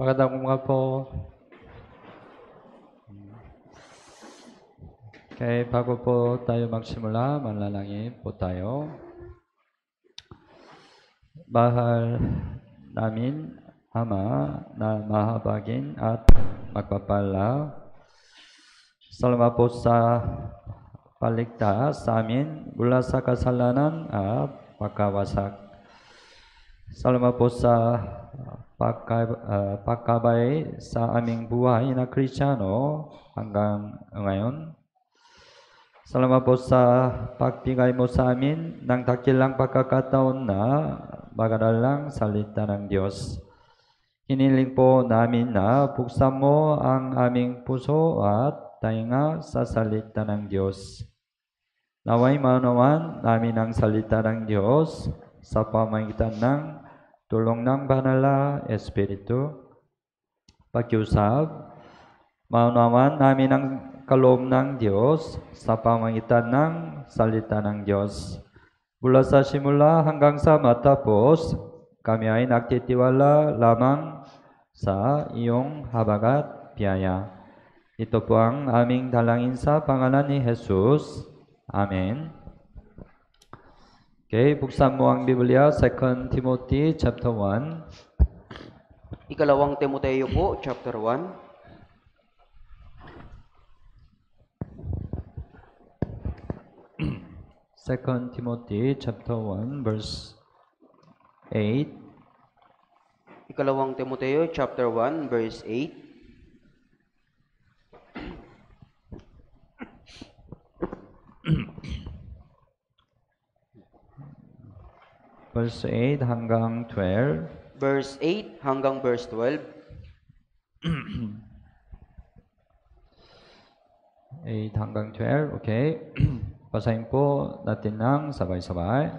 Magandang umaga po. Okay, bago po tayo magsimula, manlalangin po tayo. Mahal namin Ama na mahabagin at magpapala, salamat po sa paligtas sa amin mula sa kasalanan at pagkawasak. Salamat po sa pagkabay sa aming buhay na Kristiyano hanggang ngayon. Salamat po sa pagbigay mo sa amin ng dakilang pagkakataon na mag-aralang salita ng Diyos. Hiniling po namin na buksan mo ang aming puso at tainga sa salita ng Diyos. Naway maunawan namin ang salita ng Diyos sa pamamagitan ng tulong ng Banal na Espiritu. Pakiusap, maunawan namin ang kaloob ng Diyos sa pamamagitan ng salita ng Diyos. Mula sa simula hanggang sa matapos, kami ay nagtitiwala lamang sa iyong habag at biyaya. Ito po ang aming dalangin sa pangalan ni Jesus. Amen. Okay, buksan mo ang Biblia, 2 Timothy chapter 1. Ikalawang Timoteo po, chapter 1. 2 Timothy chapter 1 verse 8. Ikalawang Timoteo, chapter 1, verse 8. Verse 8 hanggang 12. Verse 8 hanggang verse 12. 8 hanggang 12, okay. Basahin po natin ng sabay-sabay.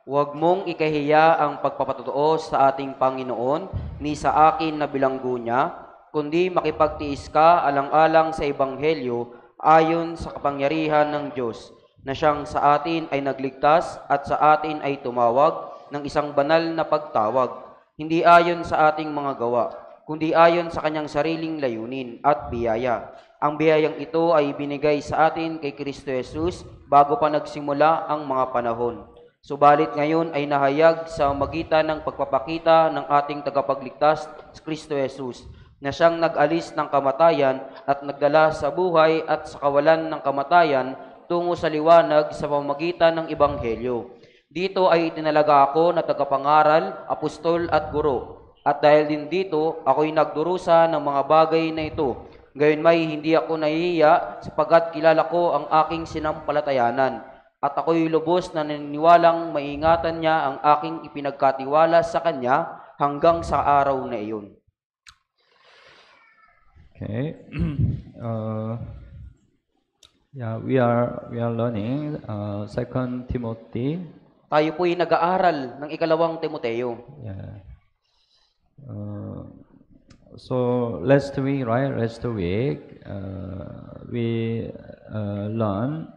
Huwag mong ikahiya ang pagpapatotoo sa ating Panginoon ni sa akin na bilanggo niya, kundi makipagtiis ka alang-alang sa Ebanghelyo ayon sa kapangyarihan ng Diyos, na siyang sa atin ay nagligtas at sa atin ay tumawag ng isang banal na pagtawag, hindi ayon sa ating mga gawa, kundi ayon sa kanyang sariling layunin at biyaya. Ang biyayang ito ay binigay sa atin kay Kristo Jesus bago pa nagsimula ang mga panahon. Subalit ngayon ay nahayag sa magitan ng pagpapakita ng ating tagapagligtas, Kristo Jesus, na siyang nag-alis ng kamatayan at nagdala sa buhay at sa kawalan ng kamatayan tungo sa liwanag sa pamamagitan ng Ebanghelyo. Dito ay itinalaga ako na tagapangaral, apostol at guro. At dahil din dito, ako'y nagdurusa ng mga bagay na ito. Gayon may hindi ako nahihiya sapagkat kilala ko ang aking sinampalatayanan. At ako'y lubos na naniniwalang maingatan niya ang aking ipinagkatiwala sa kanya hanggang sa araw na iyon. Okay. We are learning 2 Timothy. Tayo po'y nag-aaral ng ikalawang Timoteo. Yeah. So last week, we learned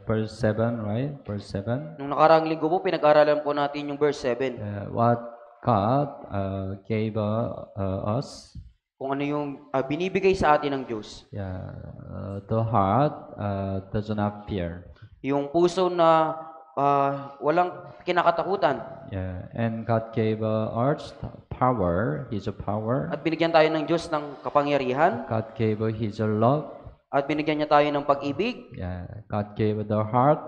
verse 7, right? Verse 7. Nung nakaraang linggo po, pinag-aralan po natin yung verse 7. What God gave us. Kung ano yung binibigay sa atin ng Diyos. Yeah, the heart does not fear. Yung puso na walang kinakatakutan. Yeah, and God gave us power, His power. At binigyan tayo ng Diyos ng kapangyarihan. God gave His love. At binigyan niya tayo ng pag-ibig. Yeah, God gave the heart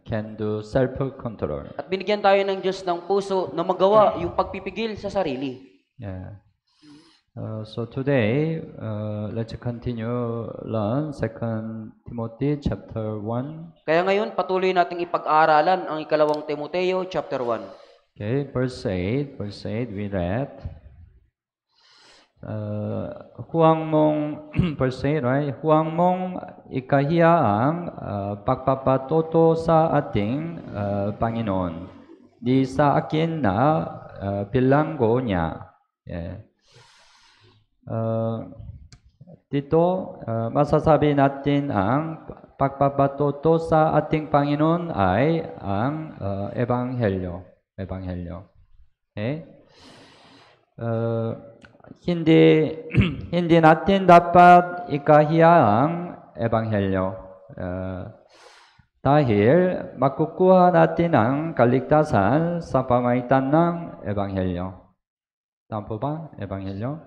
can do self-control. At binigyan tayo ng Diyos ng puso na magawa yung pagpipigil sa sarili. Yeah. So today, let's continue learn 2 Timothy chapter 1. Kaya ngayon, patuloy nating ipag-aaralan ang ikalawang Timoteo chapter 1. Okay, verse 8 we read. Huwag mong, verse 8, right? Huwag mong ikahiya ang pagpapatuto sa ating Panginoon. Di sa akin na bilanggo niya. Yeah. Dito, masasabi natin ang pagpapatuto sa ating Panginoon ay ang Ebanghelyo. Okay? hindi hindi natin dapat ikahiya ang ebanghelyo. Dahil makukuha natin ang kaligtasan sa pamamagitan ng ebanghelyo. Tama po ba? Ebanghelyo.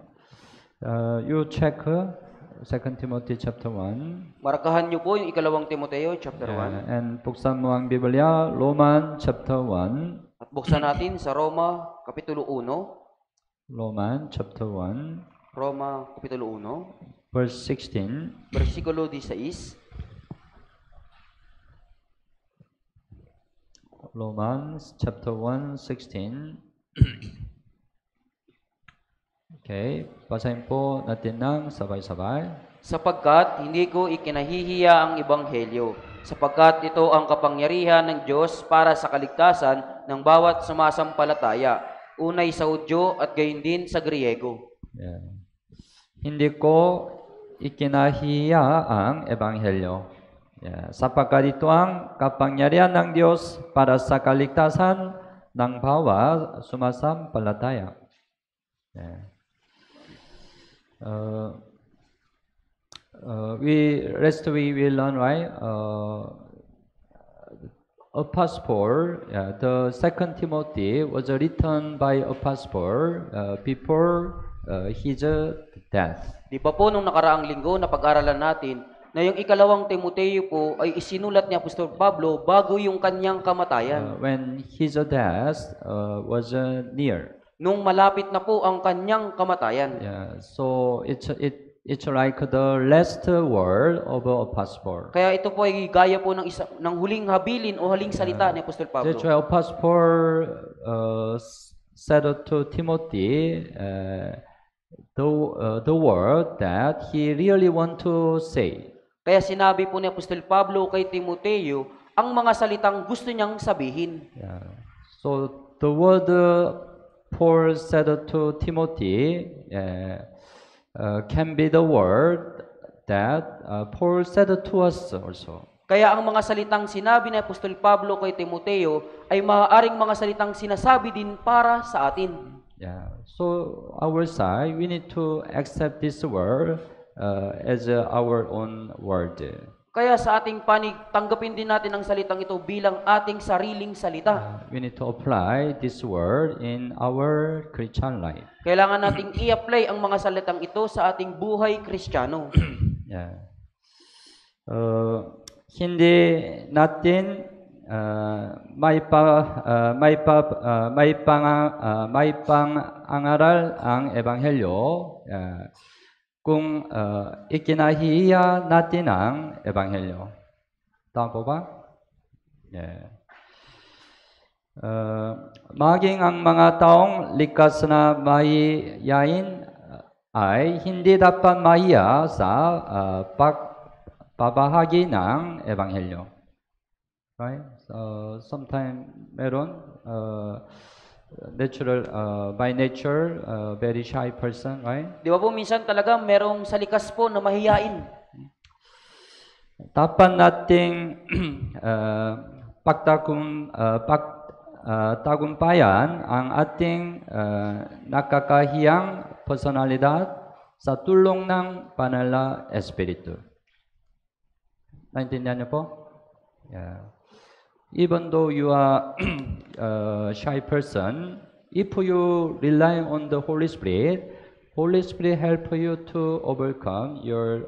You check 2 Timothy chapter 1. Markahan niyo po yung ikalawang Timoteo chapter 1. And buksan mo ang Biblia, Roman chapter 1. At buksan natin sa Roma kapitulo 1. Roman chapter 1. Roma kapitulo 1. Verse 16. Versikulo 16. Romans chapter 1, 16. Okay, basahin po natin ng sabay-sabay. Sapagkat hindi ko ikinahihiya ang ebanghelyo, sapagkat ito ang kapangyarihan ng Diyos para sa kaligtasan ng bawat sumasampalataya, unay sa Hudyo at gayon din sa Griego. Yeah. Hindi ko ikinahiya ang ebanghelyo. Yeah. Sapagkat ito ang kapangyarihan ng Diyos para sa kaligtasan ng bawat sumasampalataya. Yeah. We learn, right? Apostle Paul, the Second Timothy was written by Apostle Paul before his death. Di ba po nung nakaraang linggo na pag-aralan natin na yung ikalawang Timoteo po ay isinulat ni Apostol Pablo bago yung kanyang kamatayan. When his death was near. Nung malapit na po ang kanyang kamatayan. Yeah, so it's like the last word of Apostle Paul. Kaya ito po ay gaya po ng huling habilin o huling salita ni Apostol Pablo. That's why Apostle Paul said to Timothy the word that he really want to say. Kaya sinabi po ni Apostol Pablo kay Timoteo ang mga salitang gusto niyang sabihin. Yeah. So the word Paul said to Timothy can be the word that Paul said to us also. Kaya ang mga salitang sinabi ni Apostol Pablo kay Timoteo ay maaaring mga salitang sinasabi din para sa atin. Yeah. So our side, we need to accept this word as our own word. Kaya sa ating panig, tanggapin din natin ang salitang ito bilang ating sariling salita. We need to apply this word in our Christian life. Kailangan nating i-apply ang mga salitang ito sa ating buhay Kristiyano. Yeah. Hindi natin maipangaral ang ebanghelyo kung ikinahihiya natin ang ebanghelyo. Tama po ba? Yeah. Maging ang mga taong likas na mahiyain ay hindi dapat mahiya sa pagbabahagi ng ebanghelyo. Right? So sometimes meron by nature very shy person, right? Di ba po minsan talaga merong sa likas po na mahiyain. Dapat nating tagumpayan ang ating nakakahiyang personalidad sa tulong ng banal na Espiritu. Naintindihan niyo po? Yeah. Even though you are a shy person, if you rely on the Holy Spirit help you to overcome your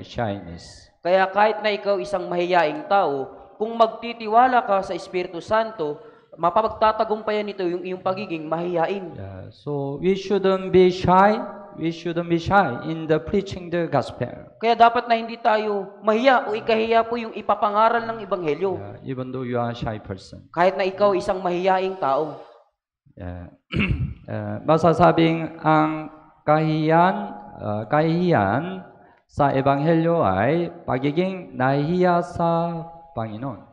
shyness. Kaya kahit na ikaw isang mahiyaing tao, kung magtitiwala ka sa Espiritu Santo, mapapagtatagumpayan nito yung iyong pagiging mahiyain. Yeah, so we shouldn't be shy. We shouldn't be shy in the preaching the gospel. Kaya dapat na hindi tayo mahiya o ikahiya po yung ipapangaral ng Ebanghelyo. Even though you are a shy person. Kahit na ikaw isang mahiyaing tao. Masasabing ang kahihiyan sa Ebanghelyo ay pagiging nahihiya sa Panginoon.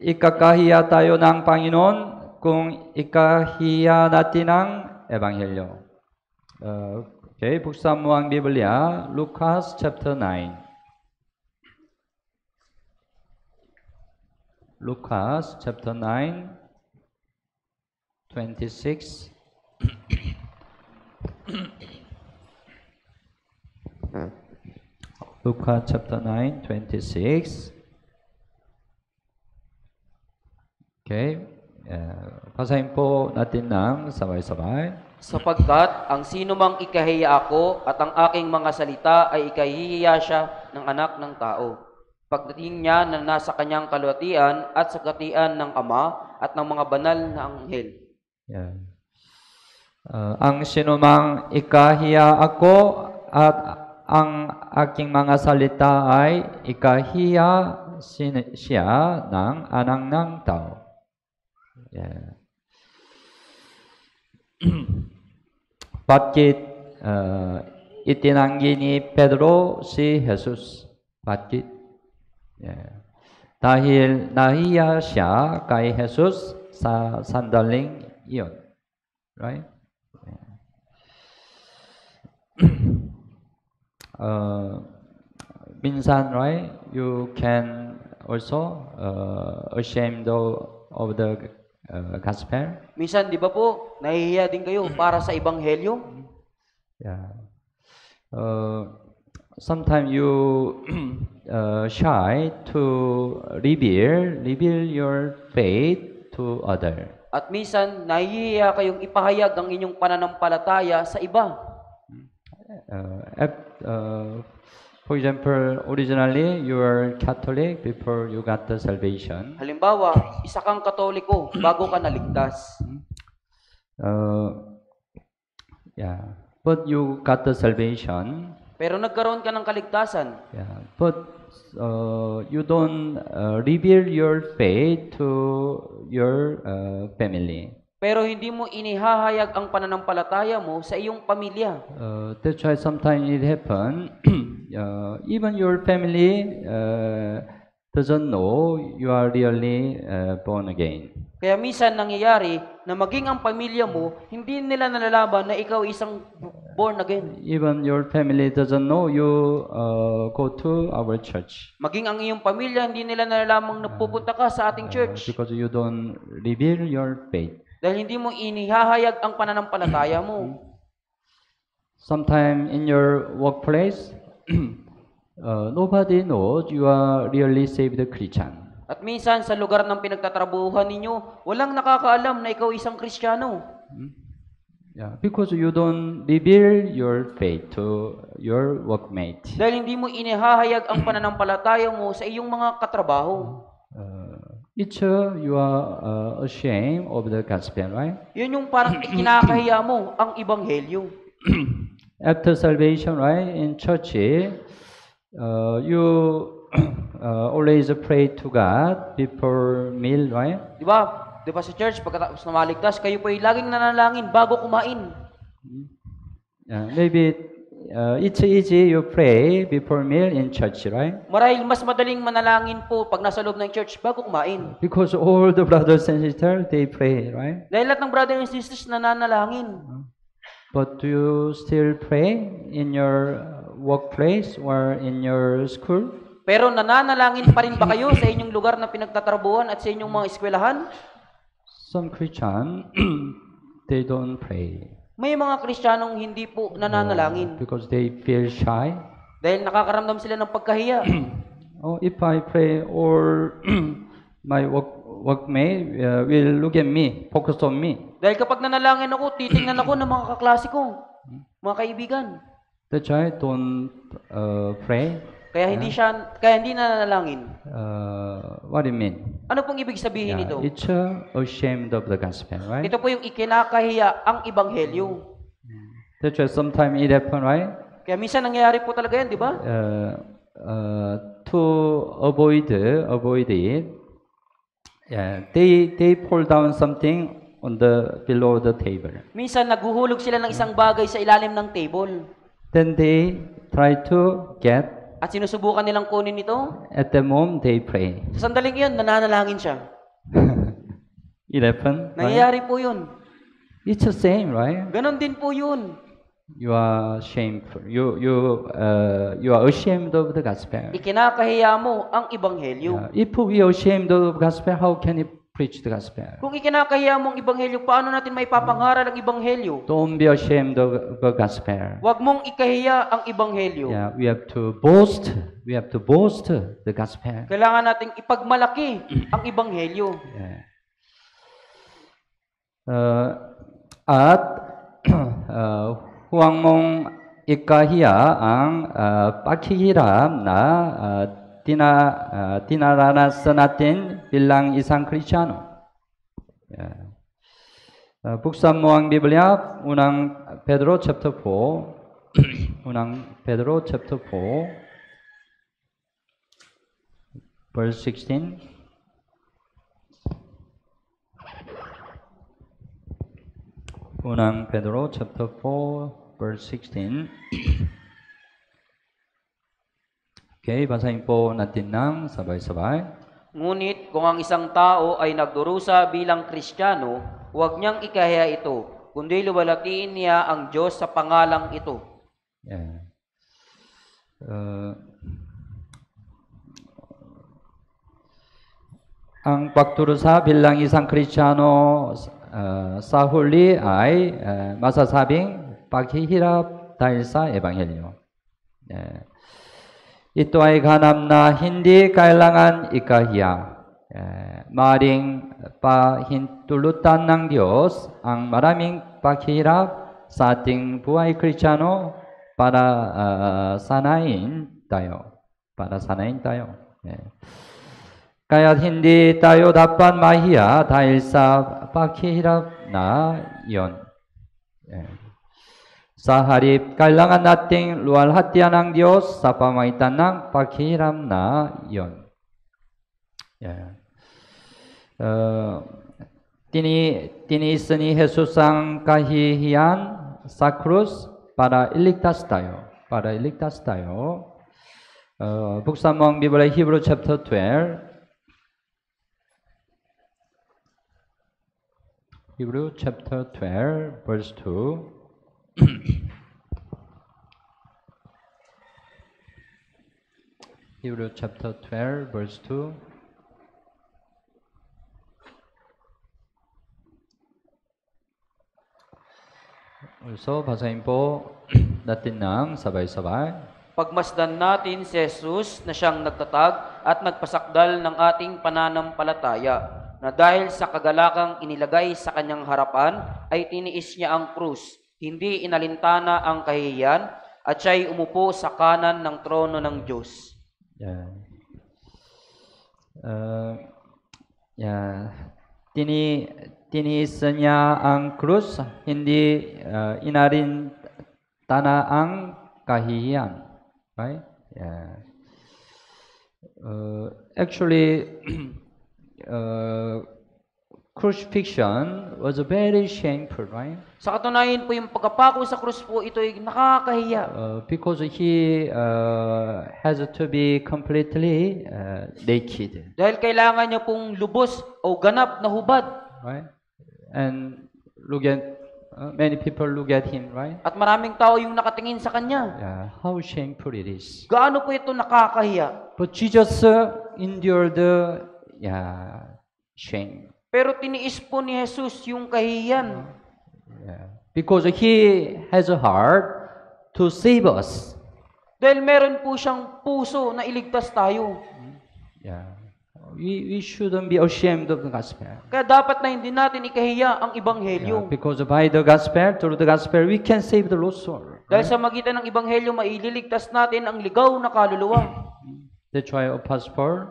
Ikakahiya tayo ng Panginoon kung ikahiya natin ang Ebanghelyo. Okay, buksan mo ang Biblia, Lucas chapter 9. Lucas chapter 9. 26. Luke chapter 9, 26. Okay. Basahin po natin ng sabay-sabay. Sapagkat ang sino mang ikahiya ako at ang aking mga salita ay ikahihiya siya ng anak ng tao. Pagdating niya na nasa kanyang kaluwatian at sa katian ng Ama at ng mga banal na anghel. Yeah. Ang sinumang ikahiya ako at ang aking mga salita ay ikahiya siya ng anak ng tao. Yeah. Bakit itinanggi ni Pedro si Jesus? Bakit? Yeah. Dahil nahiya siya kay Jesus sa sandaling iyon. Right? Minsan, right, you can also ashamed of the gospel. Minsan, di ba po, nahihiya din kayo para sa ebanghelyo? Yeah. Sometimes you shy to reveal your faith to other. At minsan, nahihiya kayong ipahayag ang inyong pananampalataya sa iba. For example, originally you are Catholic before you got the salvation. Halimbawa, isa kang Katoliko bago ka naligtas. Yeah, but you got the salvation. Pero nagkaroon ka ng kaligtasan. Yeah, but you don't reveal your faith to your family. Pero hindi mo inihahayag ang pananampalataya mo sa iyong pamilya. That's why sometimes it happen. Even your family doesn't know you are really born again. Kaya minsan nangyayari na maging ang pamilya mo, hindi nila nalalaman na ikaw isang born again. Even your family doesn't know you go to our church. Maging ang iyong pamilya, hindi nila nalalamang napupunta ka sa ating church. Because you don't reveal your faith. Dahil hindi mo inihahayag ang pananampalataya mo. Sometime in your workplace, nobody knows you are really saved Christian. At minsan sa lugar ng pinagtatrabuhan ninyo, walang nakakaalam na ikaw isang Kristiyano. Yeah, because you don't reveal your faith to your workmate. Dahil hindi mo inihahayag ang pananampalataya mo sa iyong mga katrabaho. You are ashamed of the gospel, right? Yun yung parang ikinakahiya mo ang ebanghelyo. After salvation, right, in church, you always pray to God before meal, right? Di ba? Di ba sa church, pagkatapos na maligtas, kayo po ay laging nanalangin bago kumain. Maybe it's easy you pray before meal in church, right? Marahil mas madaling manalangin po pag nasa loob ng church bago kumain. Because all the brothers and sisters, they pray, right? Dahil lahat ng brother and sisters nananalangin. But do you still pray in your workplace or in your school? Pero nananalangin pa rin ba kayo sa inyong lugar na pinagtatrabuhan at sa inyong mga eskwelahan? Some Christian, they don't pray. May mga Kristiyanong hindi po nananalangin. Because they feel shy. Dahil nakakaramdam sila ng pagkahiya. Oh, if I pray, or my workmate will look at me, focus on me. Dahil kapag nanalangin ako, titingnan ako ng mga kaklase ko, mga kaibigan. That's why I don't pray. Kaya hindi nananalangin. What do you mean? Ano pong ibig sabihin nito? It's ashamed of the gospel, right? Ito po yung ikinakahiya ang ebanghelyo. That's why sometimes it happen, right? Kaya minsan nangyayari po talaga yan, di ba? To avoid it, they pull down something on below the table. Minsan naghuhulog sila ng isang bagay sa ilalim ng table. Then they try to get. At sinusubukan nilang kunin ito. At the moment they pray. Sa sandaling iyon, nananalangin siya. It happen. Nangyayari po yun. It's the same, right? Ganon din po yun. You are shameful. You are ashamed of the gospel. Ikinakahiya mo ang ebanghelyo. If we are ashamed of the gospel, how can preach the gospel. Kung ikinakahiya mong ebanghelyo, paano natin may papangaral ang ebanghelyo? Don't be ashamed of the gospel. Huwag mong ikahiya ang ebanghelyo. Yeah, we have to boast. We have to boast the gospel. Kailangan nating ipagmalaki ang ebanghelyo. Yeah. At huwag mong ikahiya ang pakikiram na dinaranas natin bilang isang Kristiyano. Yeah. Buksan mo ang Biblia, unang Pedro chapter 4, unang Pedro chapter 4, verse 16. Unang Pedro chapter 4, verse 16. Okay, basahin po natin ng sabay-sabay. Ngunit kung ang isang tao ay nagdurusa bilang Kristiyano, huwag niyang ikahiya ito, kundi luwalhatiin niya ang Diyos sa pangalang ito. Yeah. Ang pagdurusa bilang isang Kristiyano sa huli ay masasabing paghihirap dahil sa Ebanghelyo. Yeah. Ito ay ganap na hindi kailangan ikahiya. Maring pahintulutan ng Diyos ang maraming paghihirap sa ating buhay Kristiyano para sanayin tayo. Para sanayin tayo. Kaya hindi tayo dapat mahiya dahil sa paghihirap na iyon. Sa halip, kailangan nating luwalhatian ng Diyos sa pamamagitan ng paghihirap na iyon. Yeah. Tiniis ni Jesus ang kahihiyan sa krus para iligtas tayo. Para iligtas tayo. Buksan mo ang Biblia, Hebrew chapter 12. Hebrew chapter 12, verse 2. Hebrew chapter 12, verse 2. Also, basahin po natin ng sabay-sabay. Pagmasdan natin si Jesus na siyang nagtatag at nagpasakdal ng ating pananampalataya, na dahil sa kagalakang inilagay sa kanyang harapan, ay tiniis niya ang krus, hindi inalintana ang kahihiyan, at siya'y umupo sa kanan ng trono ng Diyos. Yeah. Tiniis niya ang krus, hindi inalintana ang kahihiyan. Right? Yeah. Actually, crucifixion was very shameful, right? Sa katunayan po, yung pagkapako sa krus po, ito ay nakakahiya. Because he has to be completely naked, Dahil kailangan niya pong lubos o ganap na hubad. right? And look at many people look at him, right? At maraming tao yung nakatingin sa kanya. Yeah, how shameful it is. Gaano po ito nakakahiya? But Jesus endured shame. Pero tiniis po ni Jesus yung kahihiyan. Yeah. Because he has a heart to save us. Dahil meron po siyang puso na iligtas tayo. Yeah. We shouldn't be ashamed of the gospel. Kaya dapat na hindi natin ikahiya ang Yeah, ebanghelyo. because by the gospel, through the gospel, we can save the lost soul. Dahil sa magitan ng ebanghelyo, maililigtas natin ang ligaw na kaluluwa. That's why Apostle Paul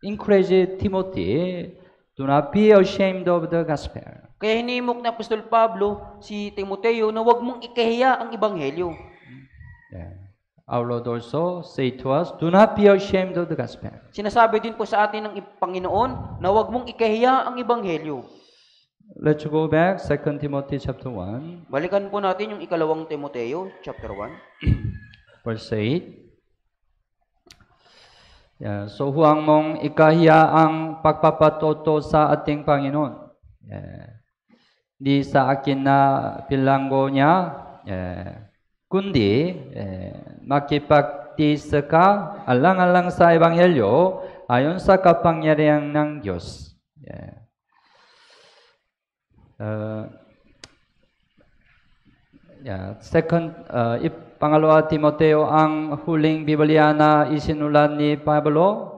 encouraged Timothy, do not be ashamed of the gospel. Kaya hinimok ni Apostol Pablo si Timoteo na huwag mong ikahiya ang ebanghelyo. Yeah. Our Lord also say to us, do not be ashamed of the gospel. Sinasabi din po sa atin ng Panginoon na huwag mong ikahiya ang ebanghelyo. Let's go back, 2 Timothy chapter 1, Balikan po natin yung ikalawang Timoteo, chapter 1. verse 8. Yeah, so huwag mong ikahiya ang pagpapatuto sa ating Panginoon. Yeah. Di sa akin na bilanggo niya, kundi makipagtiis ka alang-alang sa Ebanghelyo ayon sa kapangyarihan ng Diyos. Second, pangalawa Timoteo ang huling Biblia na isinulat ni Pablo.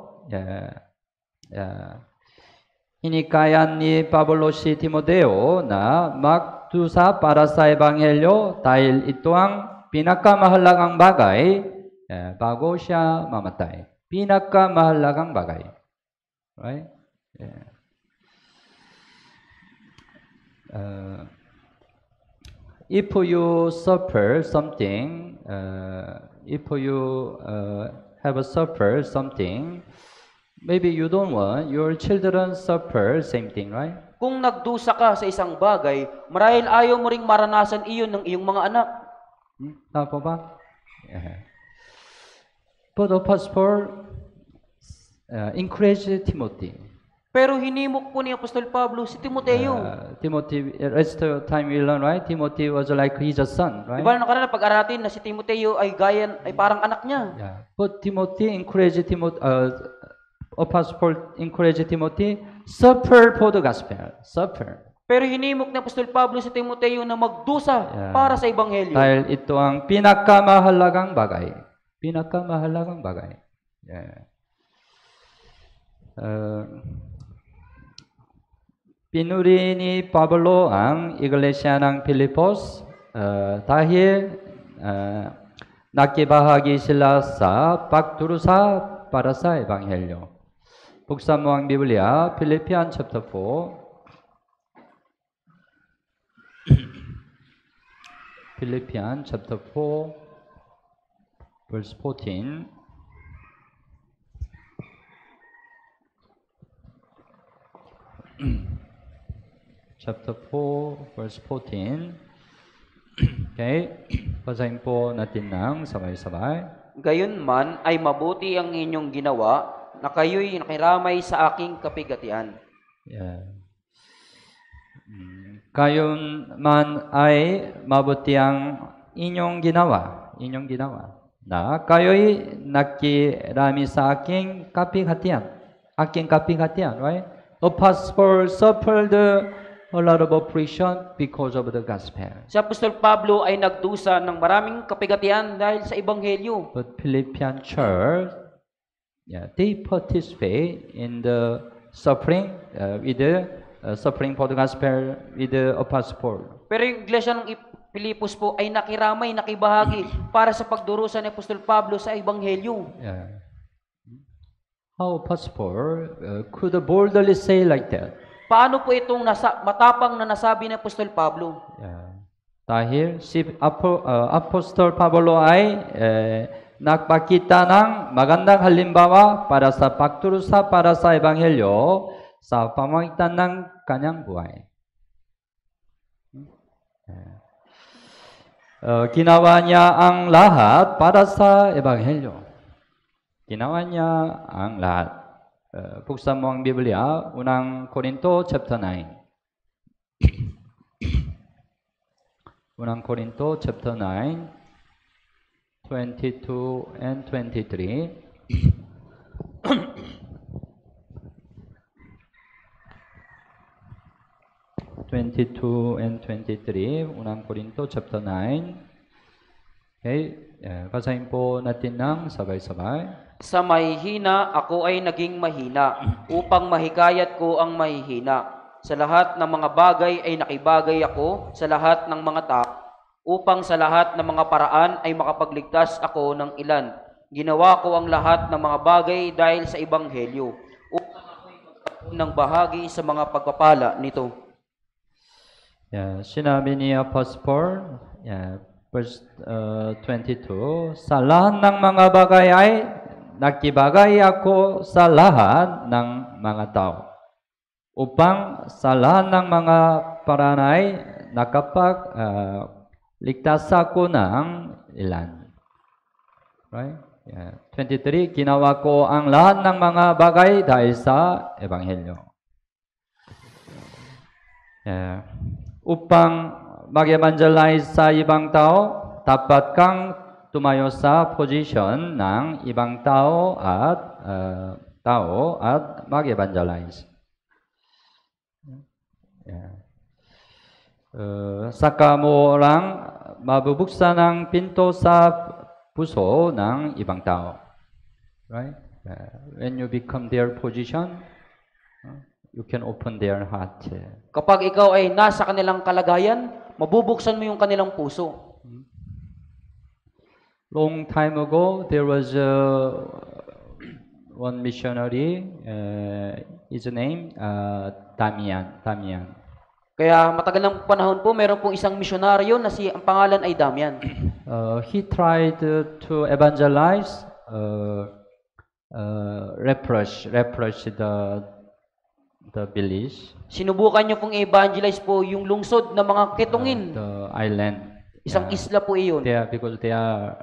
Hinikayan ni Pablo si Timoteo na magdusa para sa Ebanghelyo dahil ito ang pinakamahalagang bagay bago siya mamatay. Pinakamahalagang bagay. Right? If you suffer something, if you have suffered something, maybe you don't want your children suffer same thing, right? Kung nagdusa ka sa isang bagay, marahil ayaw mo ring maranasan iyon ng iyong mga anak. Tama po ba? But Apostle Paul encouraged Timothy. Pero hinimok po ni Apostol Pablo si Timoteo. Timothy, rest of time we learn, right? Timothy was like his son, right? Diba nakaraan pag-aratin na si Timoteo ay parang anak niya. But Timothy encouraged Apostle Paul encouraged Timothy, suffer for the gospel. Suffer. Pero hinimok ni Apostol Pablo si Timoteo na magdusa para sa Ebanghelyo. Dahil ito ang pinakamahalagang bagay. Pinakamahalagang bagay. Pinuri ni Pablo ang iglesia ng Pilipos dahil nakibahagi sila sa pagdurusa para sa Ebanghelyo. Buksan mo ang Biblia, Philippians chapter 4. Philippians chapter 4, verse 14. Chapter 4, verse 14. Okay, basahin po natin ng sabay-sabay. Gayunman ay mabuti ang inyong ginawa na kayo'y nakiramay sa aking kapigatian. Gayunman ay mabuti ang inyong ginawa na kayo'y nakirami sa aking kapigatian. Right? Apostle Paul suffered a lot of oppression because of the gospel. Si Apostol Pablo ay nagdusa ng maraming kapigatian dahil sa Ebanghelyo. But Philippian church, they participate in the suffering with the suffering for the gospel with the Apostle Paul. Pero yung iglesia ng Pilipos po ay nakiramay, nakibahagi para sa pagdurusa ni Apostol Pablo sa Ebanghelyo. How Apostle Paul could boldly say like that? Paano po itong matapang na nasabi ni Apostol Pablo? Dahil si Apostol Pablo ay nagpakita ng magandang halimbawa para sa pagdurusa para sa Ebanghelyo sa pamamagitan ng kanyang buhay. Ginawa niya ang lahat para sa Ebanghelyo. Ginawa niya ang lahat. Buksan mo ang Biblia, unang Korinto chapter 9. Unang Korinto chapter 9, 22 and 23. 22 and 23, unang Korinto chapter 9. Okay, basahin po natin ng sabay-sabay. Sa mahihina, ako ay naging mahina, upang mahikayat ko ang mahihina. Sa lahat ng mga bagay ay nakibagay ako sa lahat ng mga tao, upang sa lahat ng mga paraan ay makapagligtas ako ng ilan. Ginawa ko ang lahat ng mga bagay dahil sa Ebanghelyo, upang ako'y magkaroon ng bahagi sa mga pagpapala nito. Sinabi ni Apostle Paul, verse 22, sa lahat ng mga bagay ay nakibagay ako sa lahat ng mga tao, upang sa lahat ng mga paraan ay nakapagligtas ako ng ilan. Right? 23, ginawa ko ang lahat ng mga bagay dahil sa Ebanghelyo. Upang mag-evangelize sa ibang tao, dapat kang tumayo sa posisyon ng ibang tao at mag-evangelize. Yeah. Saka mo lang mabubuksan ang pinto sa puso ng ibang tao. Right? When you become their position, you can open their heart. Kapag ikaw ay nasa kanilang kalagayan, mabubuksan mo yung kanilang puso. Long time ago, there was one missionary. His name Damian. Kaya matagal ng panahon po, meron pong isang misyonaryo na ang pangalan ay Damian. He tried to evangelize reproach the village, Sinubukan niyo pong evangelize po yung lungsod ng mga ketungin. the island. Isang isla po iyon. Because they are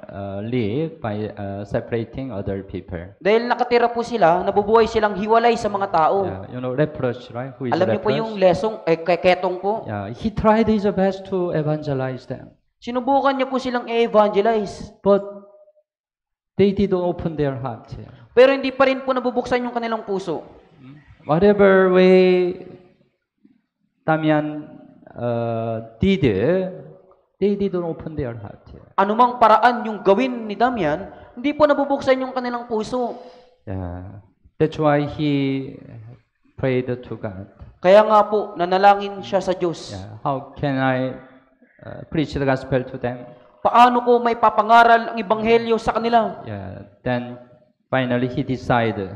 live by separating other people. Dahil nakatira po sila, nabubuhay silang hiwalay sa mga tao. You know reproach, right? Who is Alam niyo po reproach? yung lesong, ketong po. He tried his best to evangelize them, Sinubukan niya po silang i-evangelize. but they didn't open their heart. Pero hindi pa rin po nabubuksan yung kanilang puso. Whatever way Damian did, they didn't open their heart. Anumang paraan yung gawin ni Damian, hindi po nabubuksan yung kanilang puso. That's why he prayed to God. Kaya nga po, nanalangin siya sa Diyos. How can I preach the gospel to them? Paano ko may papangaral ang ebanghelyo sa kanila? Then finally he decided.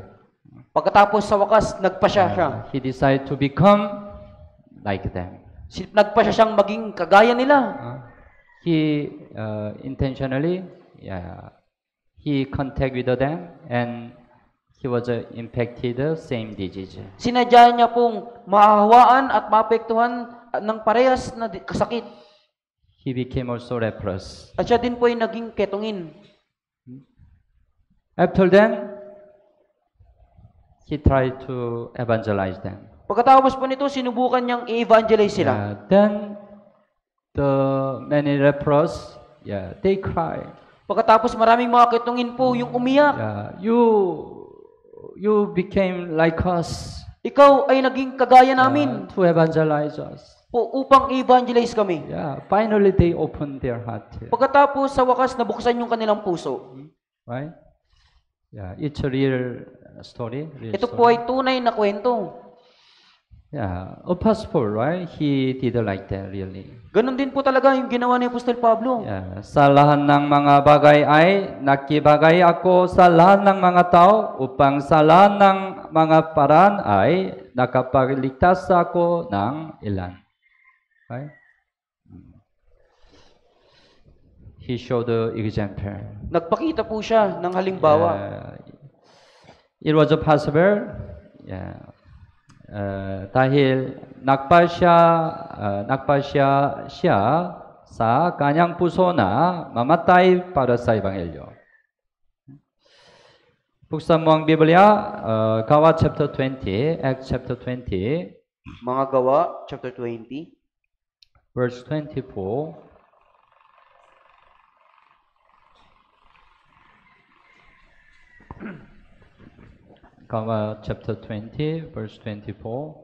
Pagkatapos sa wakas, nagpasya siya. He decided to become like them. Nagpasya siyang maging kagaya nila. He intentionally, he contact with them and he was infected same disease. Sinadya niya pong mahahawaan at maapektuhan ng parehas na kasakit. He became also leprous. At siya din po ay naging ketungin. After then, he tried to evangelize them. Pagkatapos po nito, sinubukan niyang i-evangelize sila. Then the many leprous, they cry. Pagkatapos maraming mga ketungin po yung umiyak. You became like us. Ikaw ay naging kagaya namin To evangelize us. po upang i-evangelize kami. Finally they opened their heart. Pagkatapos sa wakas, nabuksan yung kanilang puso. Right? It's a real story. Ito po ay tunay na kwento. Apostle, right? He did like that really. Ganon din po talaga yung ginawa ni Apostol Pablo. Sa lahat ng mga bagay ay nakibagay ako sa lahat ng mga tao upang sa lahat ng mga paraan ay nakapagligtas ako ng ilan. Right? He showed the example. Nagpakita po siya ng halimbawa. It was possible. Dahil nagpasya siya sa kanyang puso na mamatay para sa Ebanghelyo. Buksan mo ang Biblia, Gawa chapter 20, Acts chapter 20, Mga Gawa, chapter 20, verse 24. Gawa chapter 20, verse 24.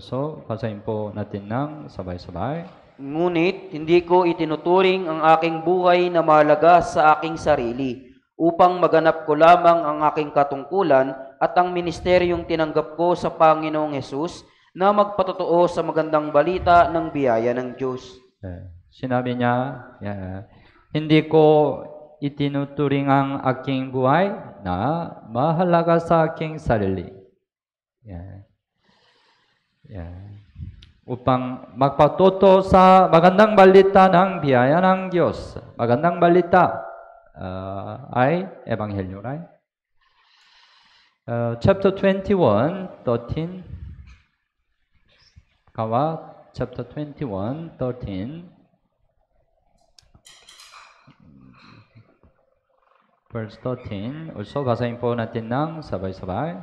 So, basahin po natin ng sabay-sabay. Ngunit hindi ko itinuturing ang aking buhay na mahalaga sa aking sarili upang maganap ko lamang ang aking katungkulan at ang ministeryong tinanggap ko sa Panginoong Hesus na magpatotoo sa magandang balita ng biyaya ng Diyos. Sinabi niya, hindi ko itinuturing ang aking buhay na mahalaga sa aking sarili. Upang magpatuto sa magandang balita ng biyaya ng Diyos. Magandang balita ay Ebanghelyo, right? Chapter 21, 13. Gawa, chapter 21, 13. Verse 13. Also, basahin po natin ng sabay-sabay.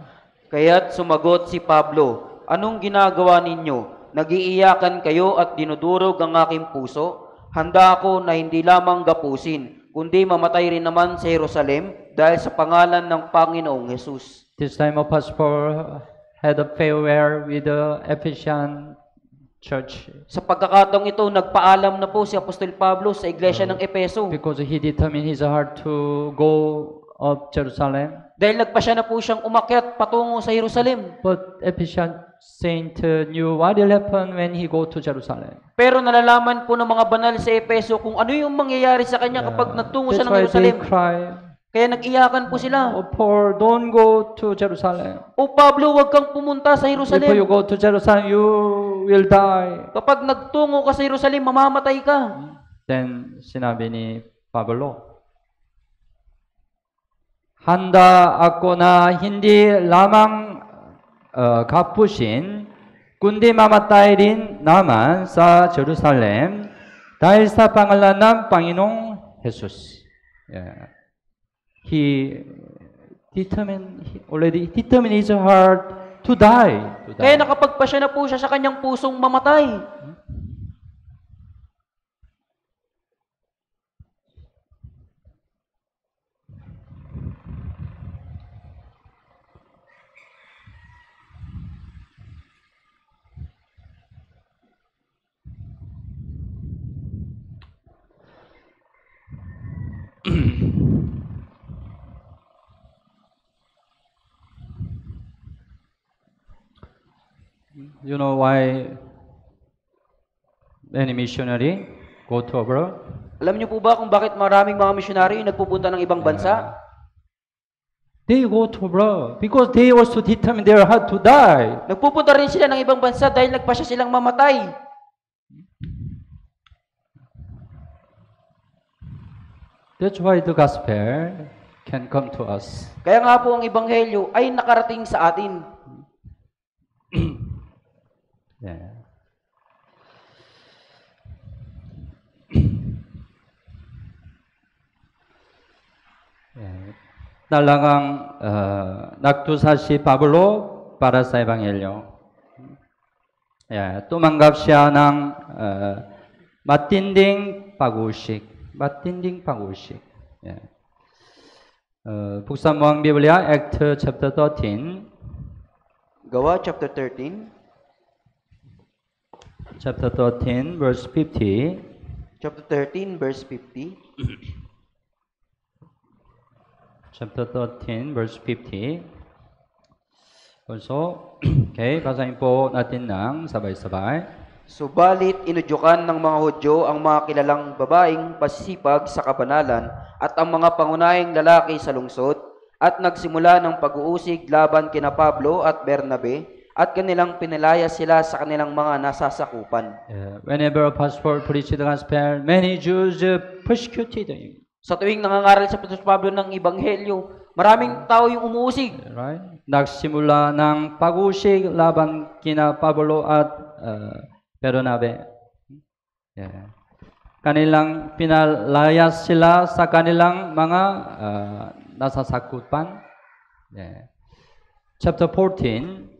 Kaya't sumagot si Pablo, anong ginagawa ninyo? Nagiiyakan kayo at dinudurog ang aking puso? Handa ako na hindi lamang gapusin, kundi mamatay rin naman sa Jerusalem dahil sa pangalan ng Panginoong Hesus. This time, Apostle had a farewell with the Ephesian church Sa pagkakataong ito, nagpaalam na po si Apostol Pablo sa iglesia ng Epeso. because he determined his heart to go up Jerusalem. Dahil nagpasya na po siyang umakyat patungo sa Jerusalem. But Ephesian saint knew what will happen when he go to Jerusalem. Pero nalalaman po ng mga banal sa Epeso kung ano yung mangyayari sa kanya kapag nagtungo siya That's ng why they Jerusalem. cry, Kaya nag-iyakan po sila. "Oh, Paul, don't go to Jerusalem. O Pablo, huwag kang pumunta sa If you Jerusalem. go to Jerusalem, you will die." Kapag nagtungo ka sa Jerusalem, mamamatay ka. Then sinabi ni Pablo, "Handa ako na hindi lamang 갚으신 kundi mamatay rin naman sa Jerusalem dahil sa pangalan ng Panginoong Jesus." Yeah. He already determined his heart to die. Kaya nakapagpasya na po siya sa kanyang pusong mamatay. You know why many missionary go to abroad? Alam niyo po ba kung bakit maraming mga misyonaryo yung nagpupunta ng ibang bansa? They go to abroad because they also determine their heart to die. Nagpupunta rin sila ng ibang bansa dahil nagpasya silang mamatay. That's why the gospel can come to us. Kaya nga po ang ebanghelyo ay nakarating sa atin. Yeah. Talagang nagdusa si Pablo para sa Ebanghelyo. Tumanggap siya ng matinding pag-usik. Matinding pag-usik. Buksan mo ang Biblia, Act chapter 13. Gawa chapter 13. Chapter 13, verse 50. Chapter 13, verse 50. Chapter 13, verse 50. Also, okay, basahin po natin ng sabay-sabay. Subalit inudyukan ng mga Hudyo ang mga kilalang babaeng pasisipag sa kabanalan at ang mga pangunahing lalaki sa lungsod at nagsimula ng pag-uusig laban kina Pablo at Bernabe at kanilang pinalaya sila sa kanilang mga nasasakupan. Whenever Apostle preached the gospel, many Jews persecuted him. Sa tuwing nangangaral sa Apostol Pablo ng Ebanghelyo, maraming tao yung umuusig. Right? Nagsimula ng pag-usig laban kina Pablo at Bernabe. Kanilang pinalaya sila sa kanilang mga nasasakupan. Chapter 14,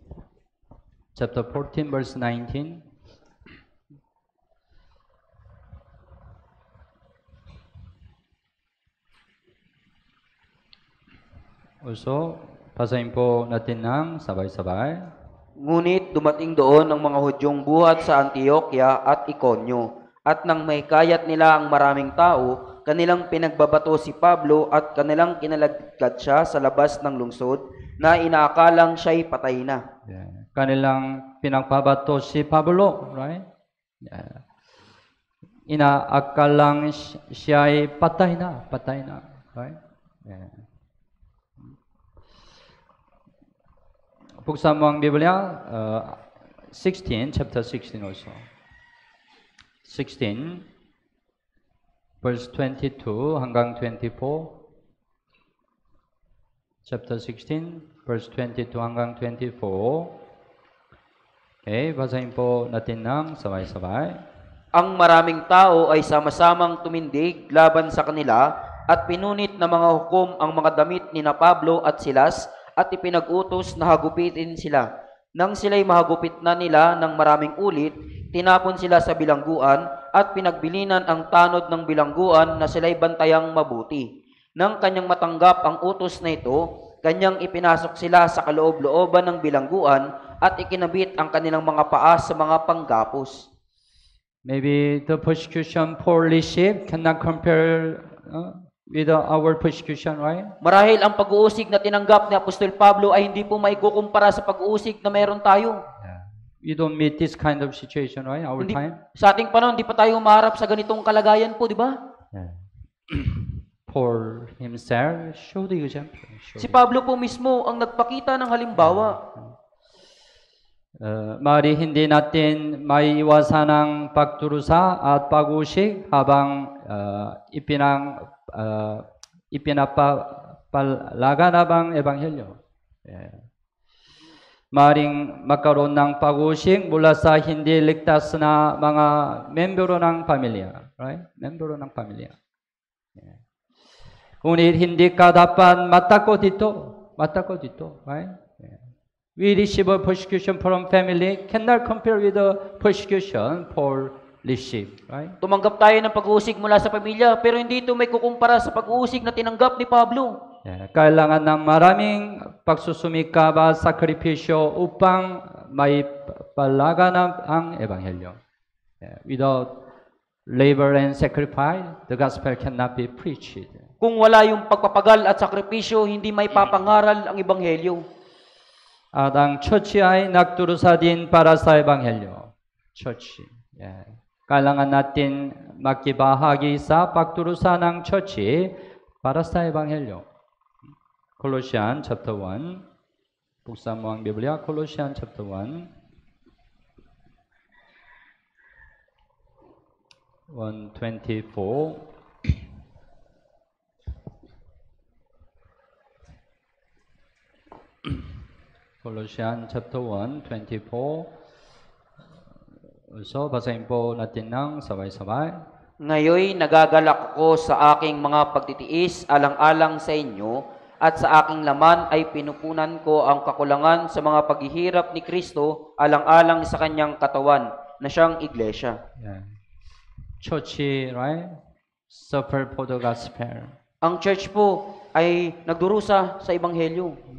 verse 19. Also, basahin po natin ng sabay-sabay. Ngunit dumating doon ang mga Hudyong buhat sa Antioquia at Iconio, at nang mahikayat nila ang maraming tao, kanilang pinagbabato si Pablo at kanilang kinalagkat siya sa labas ng lungsod na inaakalang siya'y patay na. Kanilang pinagbabato si Pablo, right? Inaakalang siya'y patay na, right? Buksan mo ang Biblia, 16, chapter 16 also. 16, verse 22 hanggang 24. Chapter 16, verse 22 hanggang 24. Okay, basahin po natin ng sabay-sabay. Ang maraming tao ay sama-samang tumindig laban sa kanila at pinunit na mga hukom ang mga damit ni na Pablo at Silas at ipinag-utos na hagupitin sila. Nang sila'y mahagupit na nila ng maraming ulit, tinapon sila sa bilangguan at pinagbilinan ang tanod ng bilangguan na sila'y bantayang mabuti. Nang kanyang matanggap ang utos na ito, Kanyang ipinasok sila sa kaloob-looban ng bilangguan at ikinabit ang kanilang mga paa sa mga panggapos. Maybe the persecution for leadership cannot compare with our persecution, right? Marahil ang pag-uusig na tinanggap ni Apostol Pablo ay hindi po maikukumpara sa pag-uusig na meron tayo. We don't meet this kind of situation, right? Our Hindi, time. sa ating panahon, hindi pa tayo maharap sa ganitong kalagayan po, di ba? For himself, show the example. Si Pablo po mismo ang nagpakita ng halimbawa. Mari hindi natin maiwasan ang pagdurusa at pag-usig habang ipinapalaganap ang Ebanghelyo. Maring magkaroon ng pag-usig mula sa hindi ligtas na mga membro ng pamilya. Right? Membro ng pamilya. Ngunit hindi ka dapat matakot dito. Matakot dito. Right? We receive a persecution from family cannot compare with the persecution for leadership, right? Tumanggap tayo ng pag-uusig mula sa pamilya, pero hindi ito may kukumpara sa pag-uusig na tinanggap ni Pablo. Kailangan ng maraming pagsusumikap at sakripisyo upang may palaganap ang Ebanghelyo. Without labor and sacrifice, the gospel cannot be preached. Kung wala yung pagpapagal at sakripisyo, hindi may papangaral ang Ebanghelyo. At ang church ay nagdurusa din para sa Ebanghelyo. Church. Kailangan natin makibahagi sa pagdurusa ng church para sa Ebanghelyo. Colossians chapter 1. Buksan mo ang Biblia. Colossians chapter 1. 1:24. Colossians chapter 1, 24. So, basahin po natin ng sabay-sabay. Ngayoy nagagalak ako sa aking mga pagtitiis alang-alang sa inyo at sa aking laman ay pinupunan ko ang kakulangan sa mga paghihirap ni Kristo alang-alang sa kanyang katawan na siyang iglesia. Church, right? Suffer for the gospel. Ang church po ay nagdurusa sa Ebanghelyo.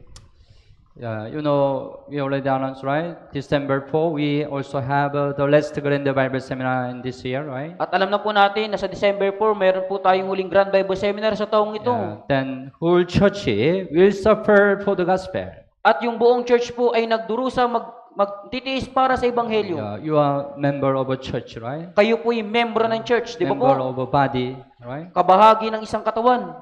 You know, we already announced, right? December 4, we also have the last Grand Bible Seminar in this year, right? At alam na po natin na sa December 4, meron po tayong huling Grand Bible Seminar sa taong ito. Then whole church will suffer for the gospel. At yung buong church po ay nagdurusa magtitiis para sa Ebanghelyo. You are member of a church, right? Kayo po yung membro ng church, di ba po? Member of a body, right? Kabahagi ng isang katawan.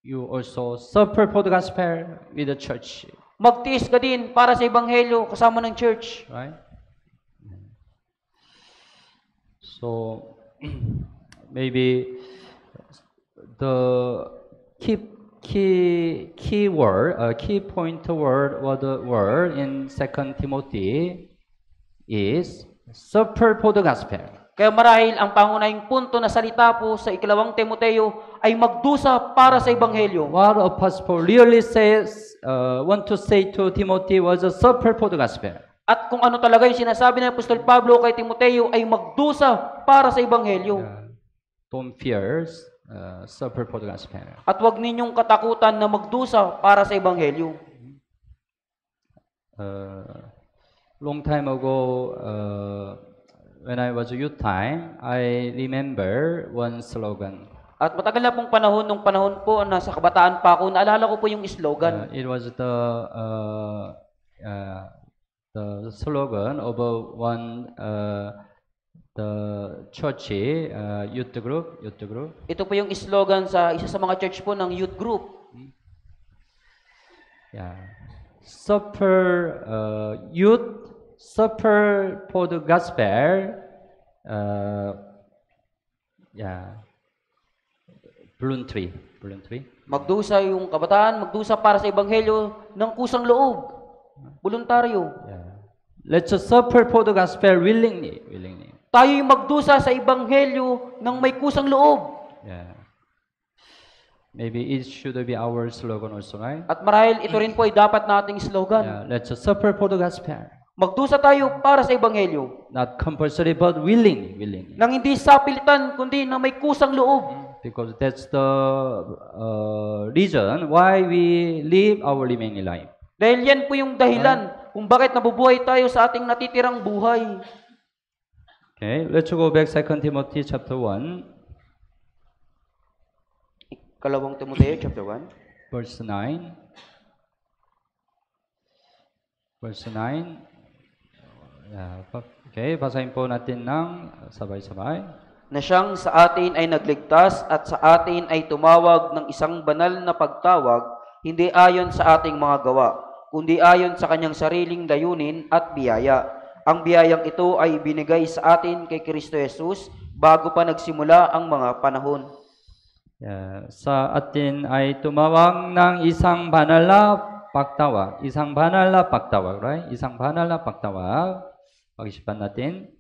You also suffer for the gospel with the church. Magtiis ka din para sa Ebanghelyo kasama ng church. Right? So, maybe the key word, key point word in 2 Timothy is suffer for the gospel. Kaya marahil ang pangunahing punto na salita po sa ikalawang Timoteo ay magdusa para sa Ebanghelyo. What Apostle really want to say to Timothy was a suffer for the gospel. At kung ano talaga yung sinasabi ng Apostol Pablo kay Timoteo ay magdusa para sa Ebanghelyo. Don't fear, suffer for the gospel. At huwag ninyong katakutan na magdusa para sa Ebanghelyo. Long time ago, when I was youth time, I remember one slogan. At matagal na pong panahon, nung panahon po na sa kabataan pa ako, naalala ko po yung slogan. It was the slogan of one the church youth group. Ito po yung slogan sa isa sa mga church po ng youth group. Suffer youth. Suffer for the gospel, voluntary. Magdusa yung kabataan, magdusa para sa Ebanghelyo ng kusang loob. Voluntaryo. Let's suffer for the gospel willingly. Tayo yung magdusa sa Ebanghelyo ng may kusang loob. Maybe it should be our slogan also, right? At marahil ito rin po ay dapat nating slogan. Let's suffer for the gospel. Magdusa tayo para sa Ebanghelyo. Not compulsory, but willingly. Nang hindi sapilitan, kundi na may kusang loob. because that's the reason why we live our remaining life. Dahil yan po yung dahilan kung bakit nabubuhay tayo sa ating natitirang buhay. Okay, let's go back 2 Timothy chapter 1, Kalawang Timoteo chapter 1. verse 9. Verse 9. Okay, basahin po natin ng sabay-sabay. Na siyang sa atin ay nagligtas at sa atin ay tumawag ng isang banal na pagtawag, hindi ayon sa ating mga gawa, kundi ayon sa kanyang sariling layunin at biyaya. Ang biyayang ito ay binigay sa atin kay Kristo Jesus bago pa nagsimula ang mga panahon. Sa atin ay tumawag ng isang banal na pagtawag. Isang banal na pagtawag, right? Isang banal na pagtawag. Pag-isipan natin.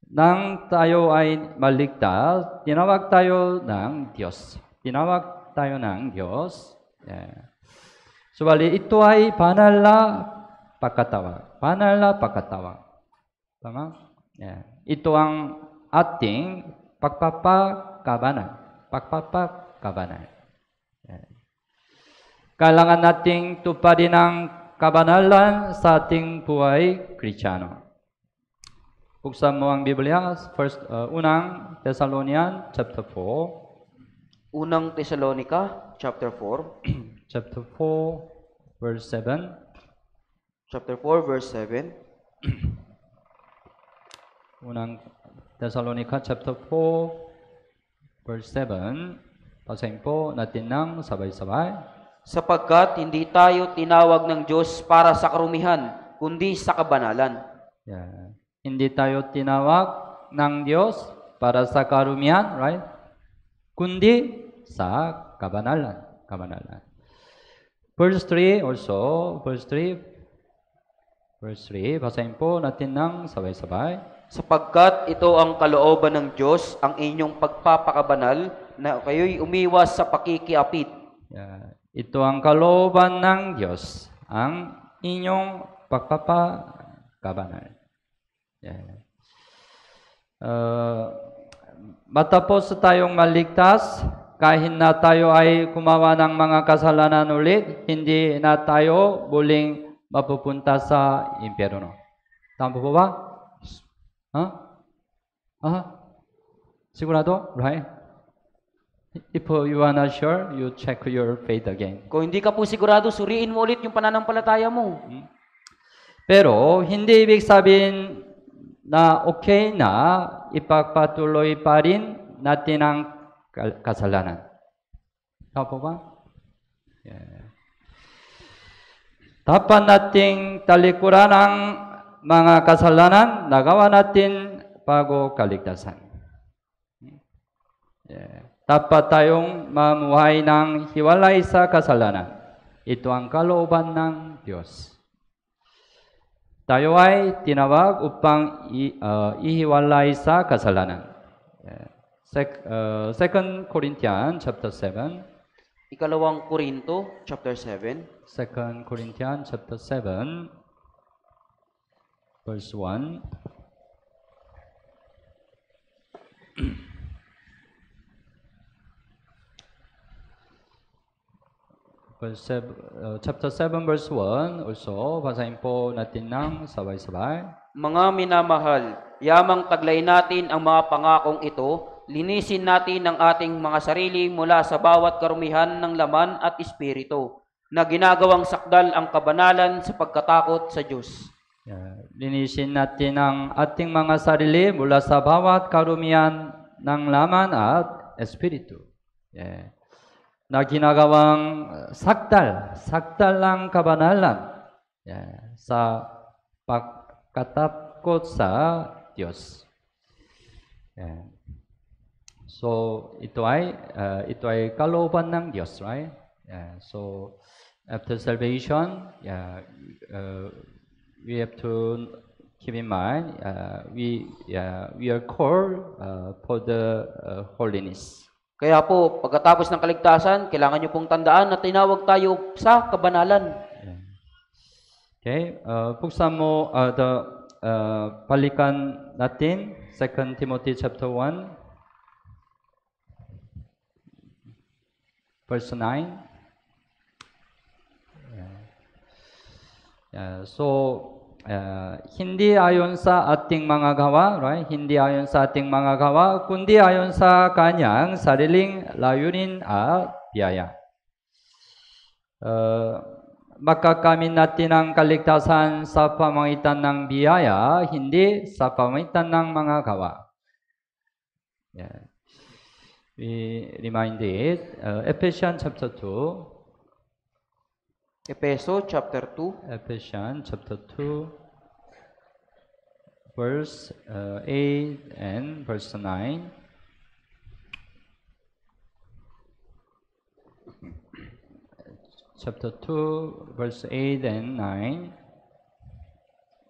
Nang tayo ay maligtas, tinawag tayo ng Diyos. Tinawag tayo ng Diyos. So, bali, ito ay banal na pagkatawag. Banal na pagkatawag. Tama? Ito ang ating pagpapakabanal. Pagpapakabanal. Kailangan nating tuparin ang kabanalan sa ating buhay Kristiyano. Buksan mo ang Biblia, unang Thessalonian chapter 4. Unang Tesalonica chapter 4. Chapter 4, verse 7. Chapter 4, verse 7. Unang Thessalonica chapter 4, verse 7, basahin po natin ng sabay-sabay. Sapagkat hindi tayo tinawag ng Diyos para sa karumihan, kundi sa kabanalan. Hindi tayo tinawag ng Diyos para sa karumihan, right? Kundi sa kabanalan. Kabanalan. Verse 3 also, verse 3, basahin po natin ng sabay-sabay. Sapagkat ito ang kalooban ng Diyos, ang inyong pagpapakabanal, na kayo'y umiwas sa pakikiapid. Ito ang kalooban ng Diyos, ang inyong pagpapakabanal. Matapos tayong maligtas, kahit na tayo ay gumawa ng mga kasalanan ulit, hindi na tayo muling mapupunta sa impyerno. Tama po ba? Sigurado? Right? If you are not sure, you check your faith again. Kung hindi ka po sigurado, suriin mo ulit yung pananampalataya mo. Pero hindi ibig sabihin na okay na ipagpatuloy pa rin natin ang kasalanan. Tama po ba? Dapat nating talikuran ang mga kasalanan nagawa natin bago kaligtasan. Dapat tayong mamuhay ng hiwalay sa kasalanan. Ito ang kalooban ng Diyos. Tayo ay tinawag upang ihiwalay sa kasalanan. 2 Corinthians chapter 7. Ikalawang Korinto chapter 7. 2 Corinthians chapter 7, verse 1. Chapter 7, verse 1 also, basahin po natin ng sabay-sabay. Mga minamahal, yamang taglay natin ang mga pangakong ito, linisin natin ang ating mga sarili mula sa bawat karumihan ng laman at espiritu, na ginagawang sakdal ang kabanalan sa pagkatakot sa Diyos. Linisin natin ang ating mga sarili mula sa bawat karumihan ng laman at espiritu. Na ginagawang sakdal ang kabanalan sa pagkatakot sa Diyos. So ito ay kalooban ng Diyos, right? So after salvation, we have to keep in mind we are called for the holiness. Kaya po, pagkatapos ng kaligtasan, kailangan nyo pong tandaan na tinawag tayo sa kabanalan. Okay, buksan mo balikan natin 2 Timothy chapter 1. verse 9. Hindi ayon sa ating mga gawa, right? Hindi ayon sa ating mga gawa, kundi ayon sa kanyang sariling layunin at biyaya. Makakamit natin ang kaligtasan sa pamamagitan ng biyaya, hindi sa pamamagitan ng mga gawa. Yeah. We remind it, Ephesians chapter 2. Efeso chapter 2. Ephesians chapter 2, verse 8 and verse 9. Chapter 2, verse 8 and 9.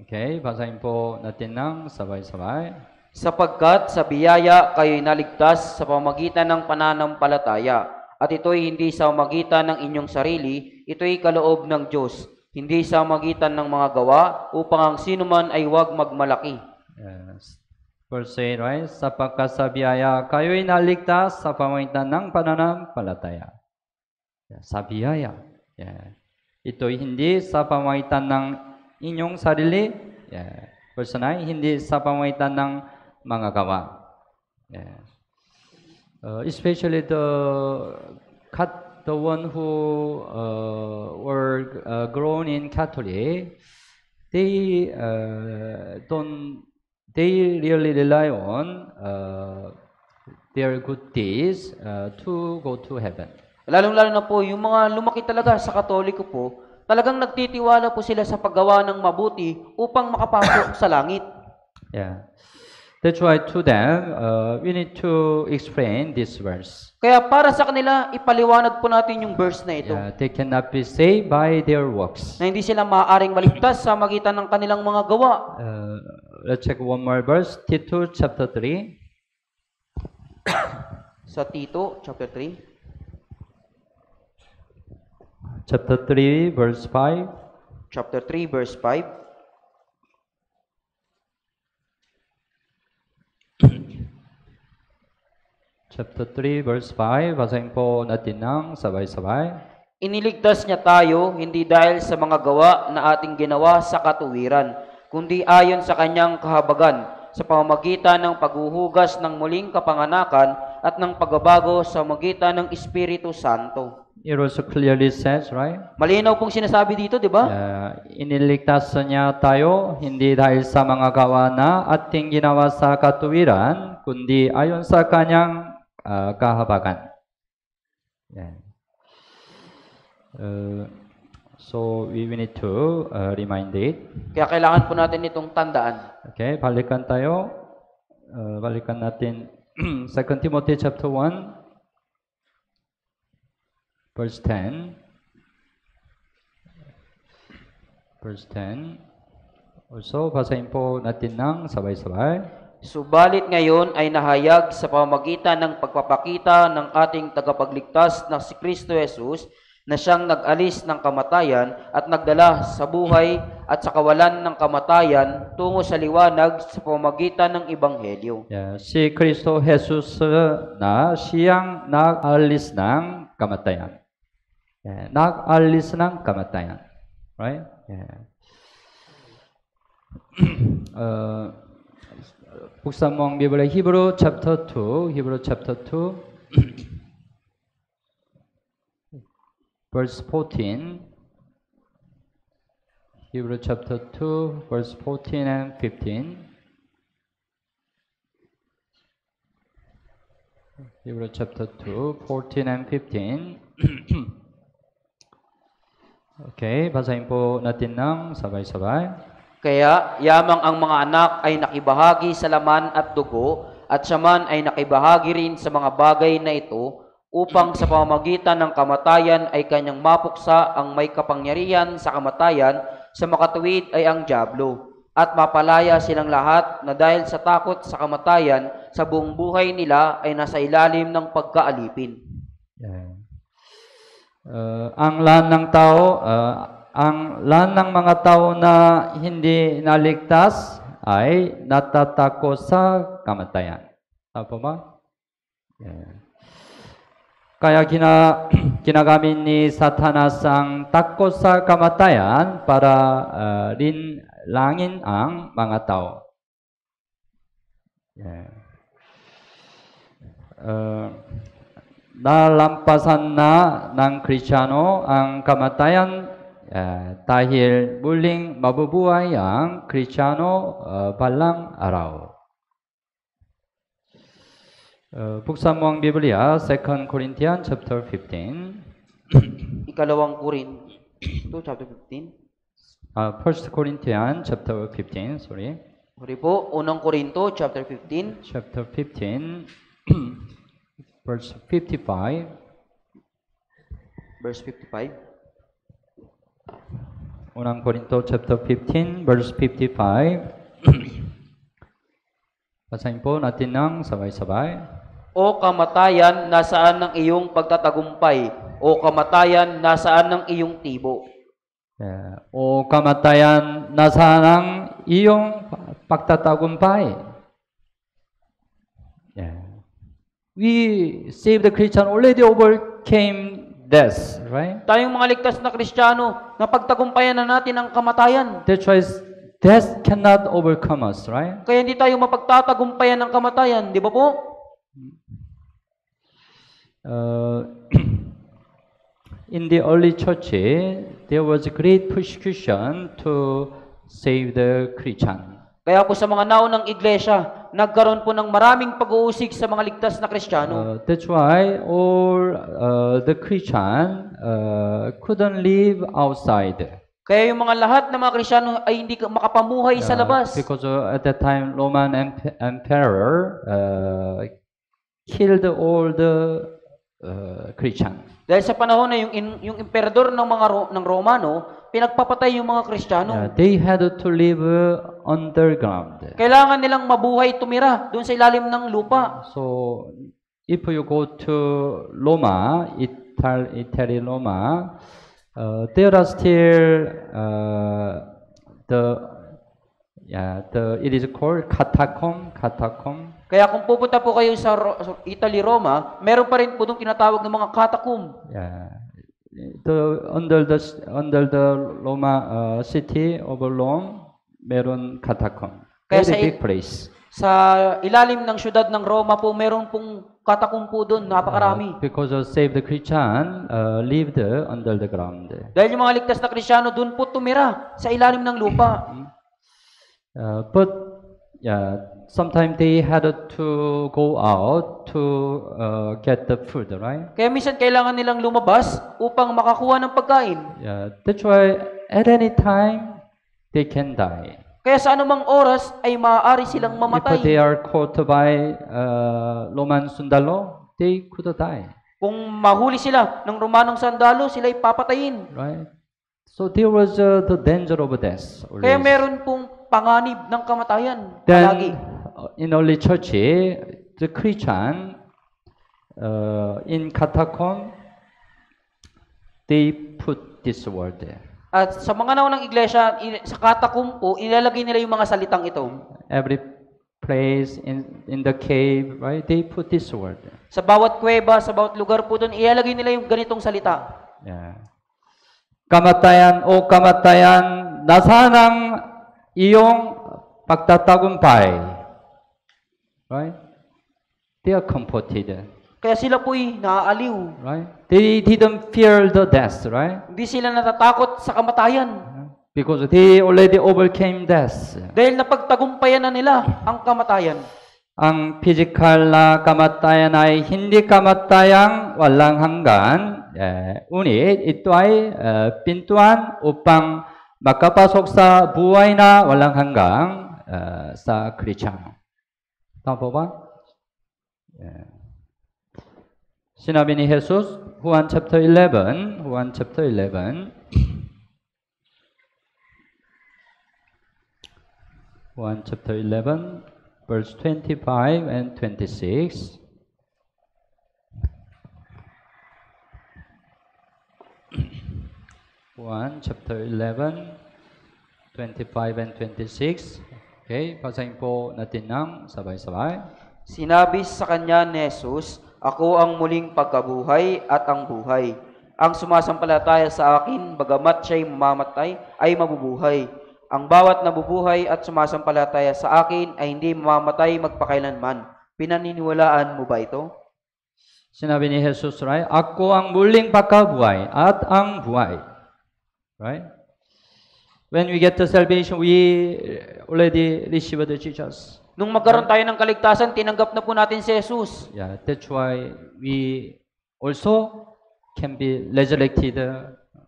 Okay, basahin po natin ng sabay-sabay. Sapagkat sa biyaya kayo'y naligtas sa pamamagitan ng pananampalataya, at ito'y hindi sa pamamagitan ng inyong sarili, ito'y kaloob ng Diyos, hindi sa pamamagitan ng mga gawa, upang ang sinuman ay huwag magmalaki. Yes. Verse 8, right? Sapagkat sa biyaya kayo'y naligtas sa pamamagitan ng pananampalataya. Sa biyaya. Yeah. Ito'y hindi sa pamamagitan ng inyong sarili. Yeah. Verse 9, hindi sa pamamagitan ng mga gawa. Yeah. Especially the one who were grown in Catholic, they really rely on their good deeds to go to heaven. Lalong-lalo na po, yung mga lumaki talaga sa Katoliko po, talagang nagtitiwala po sila sa paggawa ng mabuti upang makapasok sa langit. Yeah. That's why to them, we need to explain this verse. Kaya para sa kanila, ipaliwanag po natin yung verse na ito. Yeah, they cannot be saved by their works. Na hindi sila maaaring maligtas sa magitan ng kanilang mga gawa. Let's check one more verse, Tito chapter 3. Sa Tito, chapter 3. Chapter 3, verse 5. Chapter 3, verse 5. Chapter 3, verse 5. Basahin po natin ng sabay-sabay. Iniligtas niya tayo, hindi dahil sa mga gawa na ating ginawa sa katuwiran, kundi ayon sa kanyang kahabagan, sa pamamagitan ng paghuhugas ng muling kapanganakan at ng pagbabago sa magitan ng Espiritu Santo. It also clearly says, right? Malinaw pong sinasabi dito, di ba? Iniligtas niya tayo, hindi dahil sa mga gawa na ating ginawa sa katuwiran, kundi ayon sa kanyang kahabagan. Yeah. So we need to remind it. Kaya kailangan po natin itong tandaan. Okay, balikan tayo. Balikan natin 2 Timothy chapter 1 verse 10. Verse 10. Also, basahin po natin ng sabay-sabay. Subalit ngayon ay nahayag sa pamamagitan ng pagpapakita ng ating tagapagligtas na si Kristo Jesus, na siyang nag-alis ng kamatayan at nagdala sa buhay at sa kawalan ng kamatayan tungo sa liwanag sa pamamagitan ng Ebanghelyo. Yeah, si Kristo Jesus na siyang nag-alis ng kamatayan. Yeah, nag-alis ng kamatayan. Right? Yeah. Buksan mo ang Biblia, Hebrew chapter 2, verse 14. Hebrew chapter 2, verse 14 and 15. Hebrew chapter 2, 14 and 15. Okay, basahin po natin ng sabay-sabay. Kaya yamang ang mga anak ay nakibahagi sa laman at dugo, at siya man ay nakibahagi rin sa mga bagay na ito, upang sa pamamagitan ng kamatayan ay kanyang mapuksa ang may kapangyarihan sa kamatayan, sa makatuwid ay ang dyablo, at mapalaya silang lahat na dahil sa takot sa kamatayan, sa buong buhay nila ay nasa ilalim ng pagkaalipin. Yeah. Ang lahat ng tao, ang lahat ng mga tao na hindi naligtas ay natatakot sa kamatayan. Tama ba? Yeah. Kaya ginagamit ni Satanas ang takot sa kamatayan para linlangin ang mga tao. Nalampasan na ng Kristiyano ang kamatayan dahil muling mabubuhay ang Kristiyano balang araw. Buksan mo ang Biblia, 2 Corinthians chapter 15. Ikalawang Korinto, chapter 15. 1 Corinthians chapter 15, sorry. Sorry po, unang Korinto, chapter 15. Chapter 15, verse 55. Verse 55. Unang Korinto chapter 15, verse 55. Basahin po natin ng sabay-sabay. O kamatayan, nasaan ng iyong pagtatagumpay? O kamatayan, nasaan ng iyong tibo? O kamatayan, nasaan ang iyong pagtatagumpay? We saved the Christian already overcame death, right? Tayong mga ligtas na Kristiyano, napagtagumpayan na natin ang kamatayan. That's why death cannot overcome us, right? Kaya hindi tayo mapagtatagumpayan ng kamatayan, di ba po? In the early church, there was great persecution to save the Christian. Kaya po sa mga naunang iglesia, nagkaroon po ng maraming pag-uusig sa mga ligtas na Kristiyano. That's why all the Christian couldn't live outside. Kaya yung mga lahat ng mga Kristiyano ay hindi makapamuhay sa labas. Because at that time, Roman emperor killed all the Christian. Dahil sa panahon na yung emperador ng Romano, pinagpapatay yung mga Kristiyano. They had to live underground. Kailangan nilang mabuhay tumira doon sa ilalim ng lupa. So, if you go to Roma, Italy, Roma, there are still it is called catacomb. Kaya kung pupunta po kayo sa Italy, Roma, meron pa rin po doon tinatawag ng mga catacomb. Under the Roma city of Rome, meron catacomb. Very big place. Sa ilalim ng syudad ng Roma po, meron pong catacomb po doon, napakarami. Because save the Christian lived under the ground. Dahil yung mga ligtas na Kristiyano doon po tumira sa ilalim ng lupa. But sometimes they had to go out to get the food, right? Kaya minsan kailangan nilang lumabas upang makakuha ng pagkain. That's why at any time they can die. Kaya sa anumang oras ay maaari silang mamatay. If they are caught by Roman sundalo, they could die. Kung mahuli sila ng Romanong sandalo, sila ay papatayin. Right? So there was the danger of death. Always. Kaya meron pong panganib ng kamatayan. Then, Palagi. in early church, the Christian in catacomb, they put this word there. At sa mga naunang iglesia, sa catacomb po, ilalagay nila yung mga salitang ito. Every place in the cave, right? They put this word. Sa bawat kuweba, sa bawat lugar po doon, ilalagay nila yung ganitong salita. Kamatayan, o kamatayan, nasaan ang iyong pagtatagumpay? Right? They are comforted. Kaya sila po'y naaaliw. Right? They didn't fear the death, right? Hindi sila natatakot sa kamatayan. Because they already overcame death. Dahil napagtagumpayan na nila ang kamatayan. Ang physical na kamatayan ay hindi kamatayang walang hanggan. Ngunit ito ay pintuan upang makapasok sa buhay na walang hanggang sa Kristiyano. Tama po ba? Sinabi ni Jesus, Juan chapter 11, Juan chapter 11, verse 25 and 26. Juan chapter 11, 25 and 26. Okay, basahin po natin ng sabay-sabay. Sinabi sa kanya ni Jesus, Ako ang muling pagkabuhay at ang buhay. Ang sumasampalataya sa akin, bagamat siya'y mamamatay, ay mabubuhay. Ang bawat nabubuhay at sumasampalataya sa akin ay hindi mamamatay magpakailanman. Pinaniniwalaan mo ba ito? Sinabi ni Jesus, right? Ako ang muling pagkabuhay at ang buhay. Right? When we get to salvation, we already received Jesus. Nung magkaroon tayo ng kaligtasan, tinanggap na po natin si Jesus. Yeah, that's why we also can be resurrected,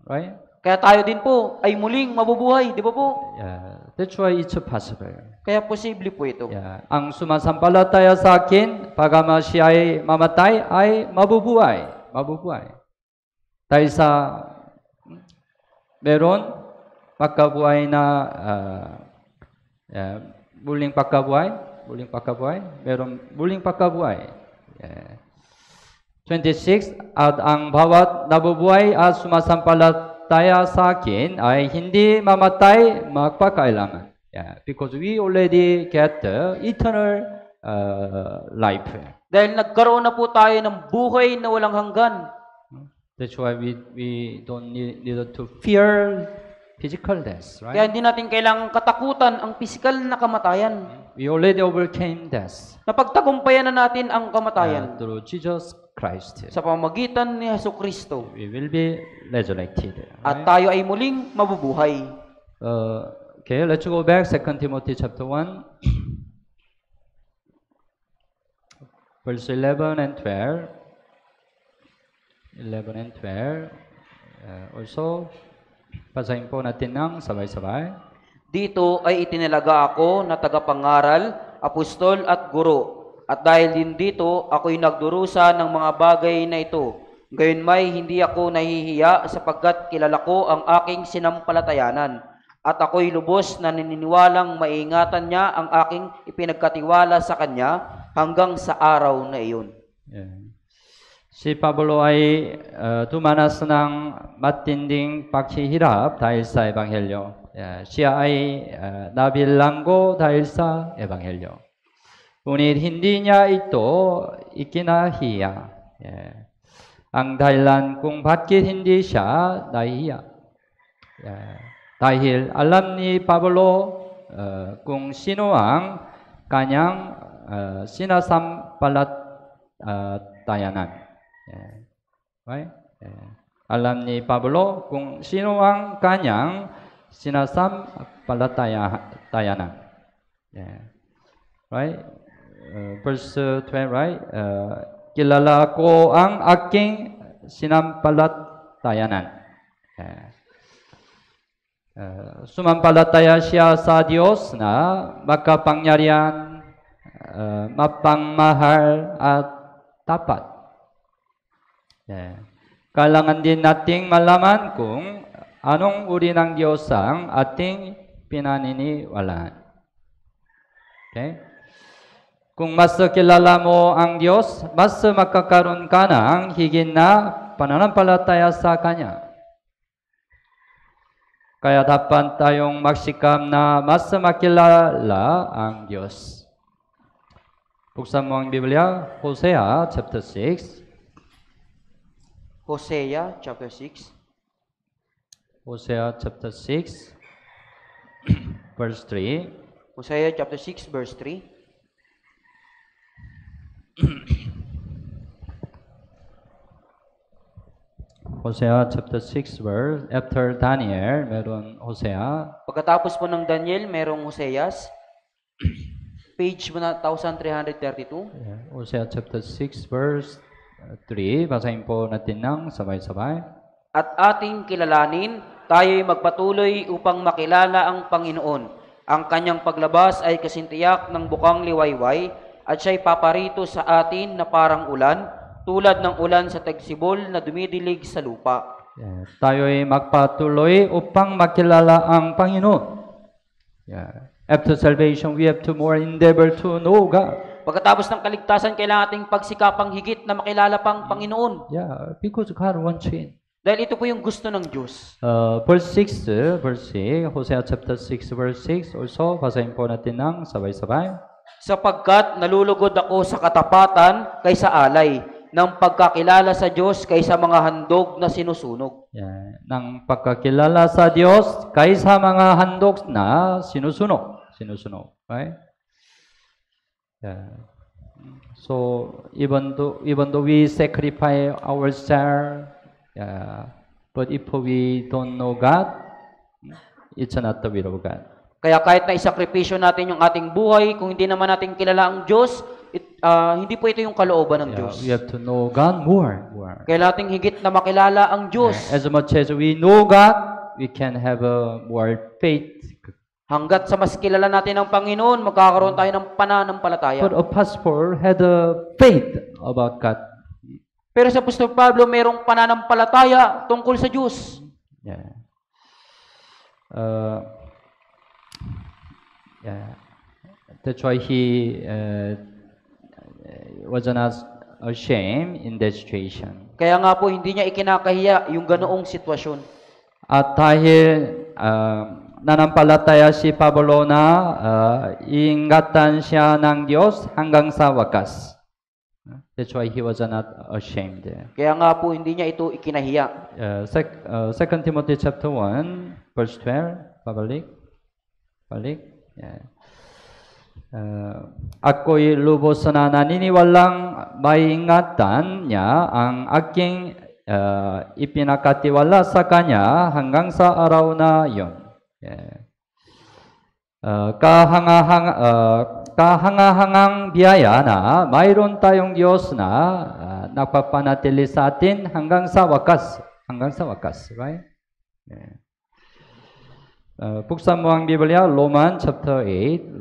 right? Kaya tayo din po ay muling mabubuhay, di ba po? Yeah, that's why it's possible. Kaya posible po ito. Yeah, ang sumasampalataya sa akin, bagamat siya ay mamatay, ay mabubuhay. Mabubuhay. Dahil sa meron pagkabuhay na muling pagkabuhay, meron muling pagkabuhay. Yeah. 26, at ang bawat nabubuhay at sumasampalataya sa akin ay hindi mamatay magpakailanman. Yeah, because we already get the eternal life. Dahil nagkaroon na po tayo ng buhay na walang hanggan. That's why we don't need to fear physical death, right? Kaya hindi natin kailangang katakutan ang pisikal na kamatayan. We already overcame death Napagtagumpayan na natin ang kamatayan through Jesus Christ. sa pamamagitan ni Jesucristo. We will be resurrected. At tayo ay muling mabubuhay. Okay, let's go back 2 Timothy chapter 1, verse 11 and 12. 11 and 12. Also, basahin po natin ng sabay-sabay. Dito ay itinalaga ako na tagapangaral, apostol at guro. At dahil din dito, ako'y nagdurusa ng mga bagay na ito. Gayunmay, hindi ako nahihiya sapagkat kilala ko ang aking sinampalatayanan. At ako'y lubos na naniniwalang maingatan niya ang aking ipinagkatiwala sa kanya hanggang sa araw na iyon. Yeah. Si Pablo ay dumanas ng matinding paghihirap dahil sa Ebanghelyo. Siya ay nabilanggo dahil sa Ebanghelyo. Ngunit hindi niya ito ikinahiya. Ang dahilan kung bakit hindi siya nahiya. Dahil alam ni Pablo kung sino ang kanyang sinasampalatayanan. Right? Alam ni Pablo kung sino ang kanyang sinasampalatayanan. Right? Verse 12, right? Kilala ko ang aking sinampalatayanan. Sumampalataya siya sa Diyos na makapangyarihan, mapangmahal at tapat. Kailangan din nating malaman kung anong uri ng Diyos ang ating pinaniniwalaan. Okay? Kung mas kilala mo ang Diyos, mas makakaroon ka ng higit na pananampalataya sa Kanya. Kaya dapat tayong magsikap na mas makilala ang Diyos. Buksan mo ang Biblia, Hosea chapter 6. Hosea chapter 6. Hosea chapter 6, verse 3. Hosea chapter 6 verse 3. Hosea chapter 6 verse, after Daniel, meron Hosea. Pagkatapos po ng Daniel, merong Hoseas. Page 1332. Hosea chapter 6 verse 3. Basahin po natin ng sabay-sabay. At ating kilalanin, tayo'y magpatuloy upang makilala ang Panginoon. Ang kanyang paglabas ay kasintiyak ng bukang liwayway, at siya'y paparito sa atin na parang ulan, tulad ng ulan sa tagsibol na dumidilig sa lupa. Tayo'y magpatuloy upang makilala ang Panginoon. After salvation, we have to more endeavor to know God. Pagkatapos ng kaligtasan, kailangan ating pagsikapang higit na makilala pang Panginoon. Because God wants it. Dahil ito po yung gusto ng Diyos. Verse 6, Hosea chapter 6, verse 6. Also, basahin po natin ng sabay-sabay. Sapagkat nalulugod ako sa katapatan kaysa alay, ng pagkakilala sa Diyos kaysa mga handog na sinusunog. Ng pagkakilala sa Diyos kaysa mga handog na sinusunog. Right? So even though we sacrifice ourselves, but if we don't know God, it's not the will of God. Kaya kahit na isakripisyo natin yung ating buhay, kung hindi naman natin kilala ang Diyos, hindi po ito yung kalooban ng Diyos. We have to know God more. Kaya nating higit na makilala ang Diyos. As much as we know God, we can have more faith. Hanggat sa mas kilala natin ang Panginoon, magkakaroon tayo ng pananampalataya. But Apostle Paul had a faith about God. Pero sa Apostol Pablo, mayroong pananampalataya tungkol sa Diyos. That's why he was not ashamed in that situation. Kaya nga po, hindi niya ikinakahiya yung ganoong sitwasyon. At dahil nanampalataya si Pablo na iingatan siya ng Diyos hanggang sa wakas. That's why he was not ashamed. Kaya nga po, hindi niya ito ikinahiya. 2 Timothy chapter 1, verse 12, pabalik. Ako'y lubos na naniniwalang maiingatan niya ang aking ipinakatiwala sa kanya hanggang sa araw na iyon. Kahangahangang biyaya na mayroon tayong Diyos na nagpapanatili sa atin hanggang sa wakas. Right? Buksan mo ang Biblia, Romans chapter 8.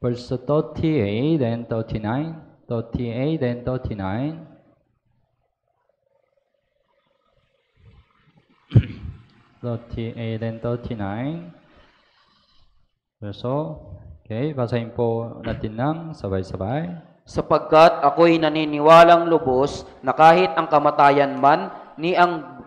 Verse 38 and 39. 38 and 39. Okay, basahin po natin ng sabay-sabay. Sapagkat ako'y naniniwalang lubos na kahit ang kamatayan man, ni ang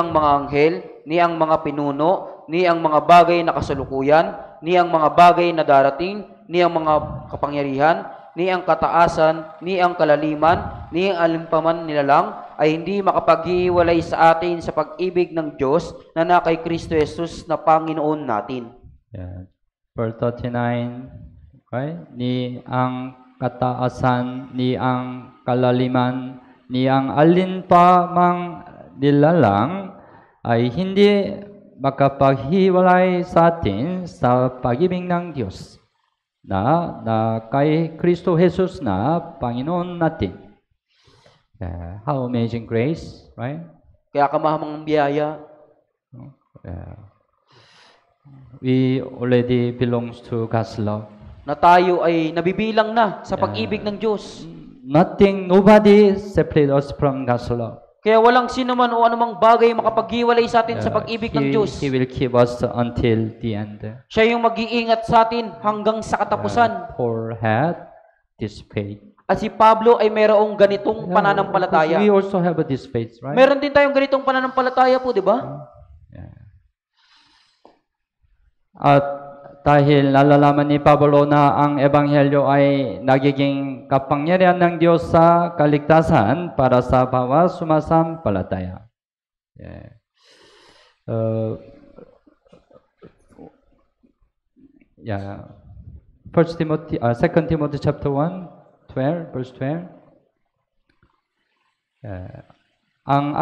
mga anghel, ni ang mga pinuno, ni ang mga bagay na kasalukuyan, ni ang mga bagay na darating, ni ang mga kapangyarihan, ni ang kataasan, ni ang kalaliman, ni ang alimpaman nilalang, ay hindi makapaghiwalay sa atin sa pag-ibig ng Diyos na kay Kristo Jesus na Panginoon natin. Verse 39, right? Ni ang kataasan, ni ang kalaliman, ni ang alin pa mang nilalang, ay hindi makapaghiwalay sa atin sa pag-ibig ng Diyos na kay Kristo Jesus na Panginoon natin. How amazing grace, right? Kaya kamahamang biyaya. We already belongs to God's love. Na tayo ay nabibilang na sa pag-ibig ng Diyos. Nobody separate us from God's love. Kaya walang sino man o anumang bagay makapaghiwalay sa atin sa pag-ibig ng Diyos. He will keep us until the end. Siya yung mag-iingat sa atin hanggang sa katapusan. Paul had this faith. At si Pablo ay mayroong ganitong pananampalataya. We also have this faith, right? Meron din tayong ganitong pananampalataya po, di ba? At dahil nalalaman ni Pablo na ang Ebanghelyo ay nagiging kapangyarihan ng Diyos sa kaligtasan para sa bawat sumasampalataya. 2 Timothy chapter 1, 12, verse 12. Ang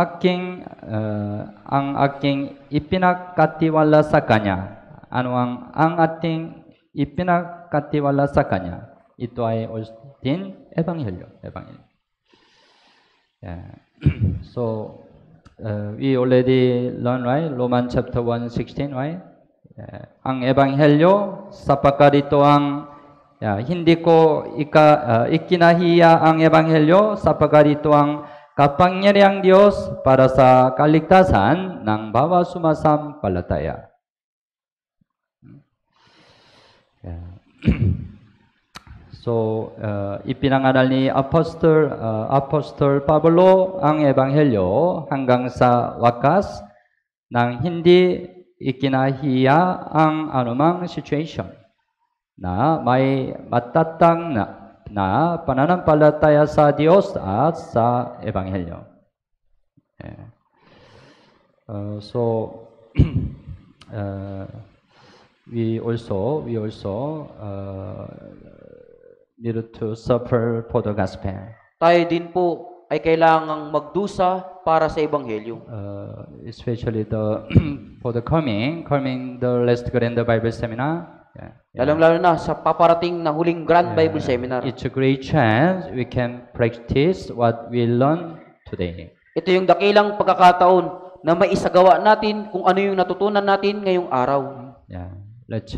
aking ipinagkatiwala sa Kanya. Ano ang ating ipinagkatiwala sa Kanya? Ito ay din Ebanghelyo. So, we already learned, right? Romans chapter 1:16, right? Ang Ebanghelyo, sapagkat ito ang hindi ko ikinahiya ang Ebanghelyo, sapagkat ito ang kapangyarihang Diyos para sa kaligtasan ng bawat sumasampalataya. So, ipinangaral ni Apostol Pablo ang Ebanghelyo hanggang sa wakas nang hindi ikinahiya ang anumang situation na may matatang na pananampalataya sa Diyos at sa Ebanghelyo. So we also need to suffer for the gospel. Tayo din po ay kailangang magdusa para sa Ebanghelyo. Especially for the coming the last Grand Bible Seminar. Lalong-lalo na sa paparating na huling Grand Bible Seminar. It's a great chance we can practice what we learn today. Ito yung dakilang pagkakataon na maisagawa natin kung ano yung natutunan natin ngayong araw. Let's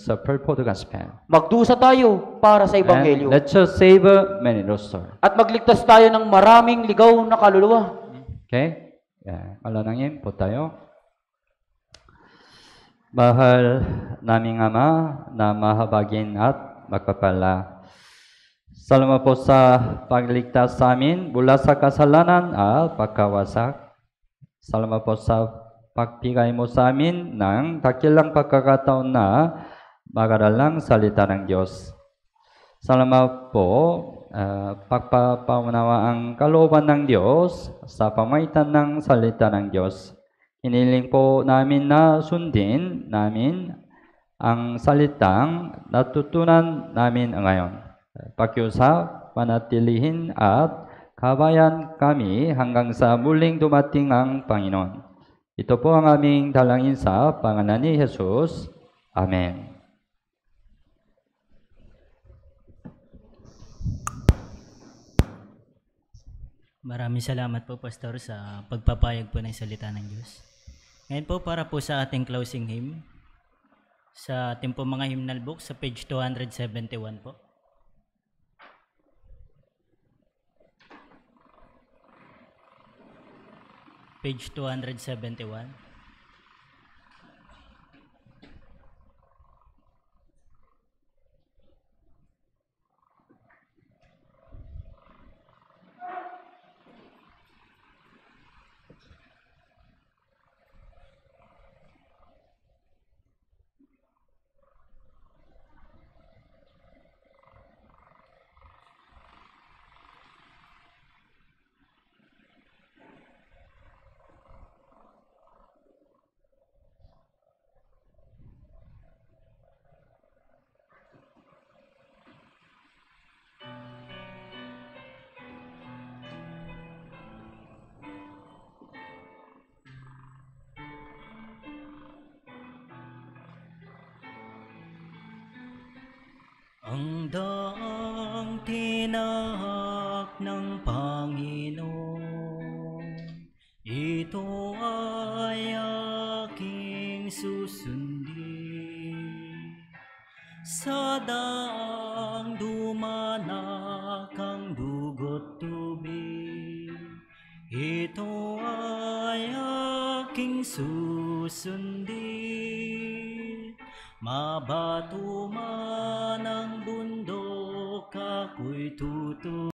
suffer for the gospel. Magdusa tayo para sa Ebanghelyo. And let's save many lost souls. At magligtas tayo ng maraming ligaw na kaluluwa. Okay? Manalangin po tayo. Mahal naming Ama na mahabagin at magpapala. Salamat po sa pagligtas sa amin mula sa kasalanan at pagkawasak. Salamat po sa pagbigay mo sa amin ng dakilang pagkakataon na mag-aralang salita ng Diyos. Salamat po, pagpapaunawa ang kalooban ng Diyos sa pamamagitan ng salita ng Diyos. Hiniling po namin na sundin namin ang salitang natutunan namin ngayon. Pakiusap, panatilihin at kabayan kami hanggang sa muling dumating ang Panginoon. Ito po ang aming dalangin sa pangalan ni Jesus. Amen. Maraming salamat po, Pastor, sa pagpapayag po ng salita ng Diyos. Ngayon po, para po sa ating closing hymn, sa ating po mga hymnal book, sa page 271 po. Page 271. Ang daang tinahak ng Panginoon, ito ay aking susundin. Sa daang dumanak ang dugo't tubig, ito ay aking susundin. Mabato man ang bundok, ako'y tutuloy.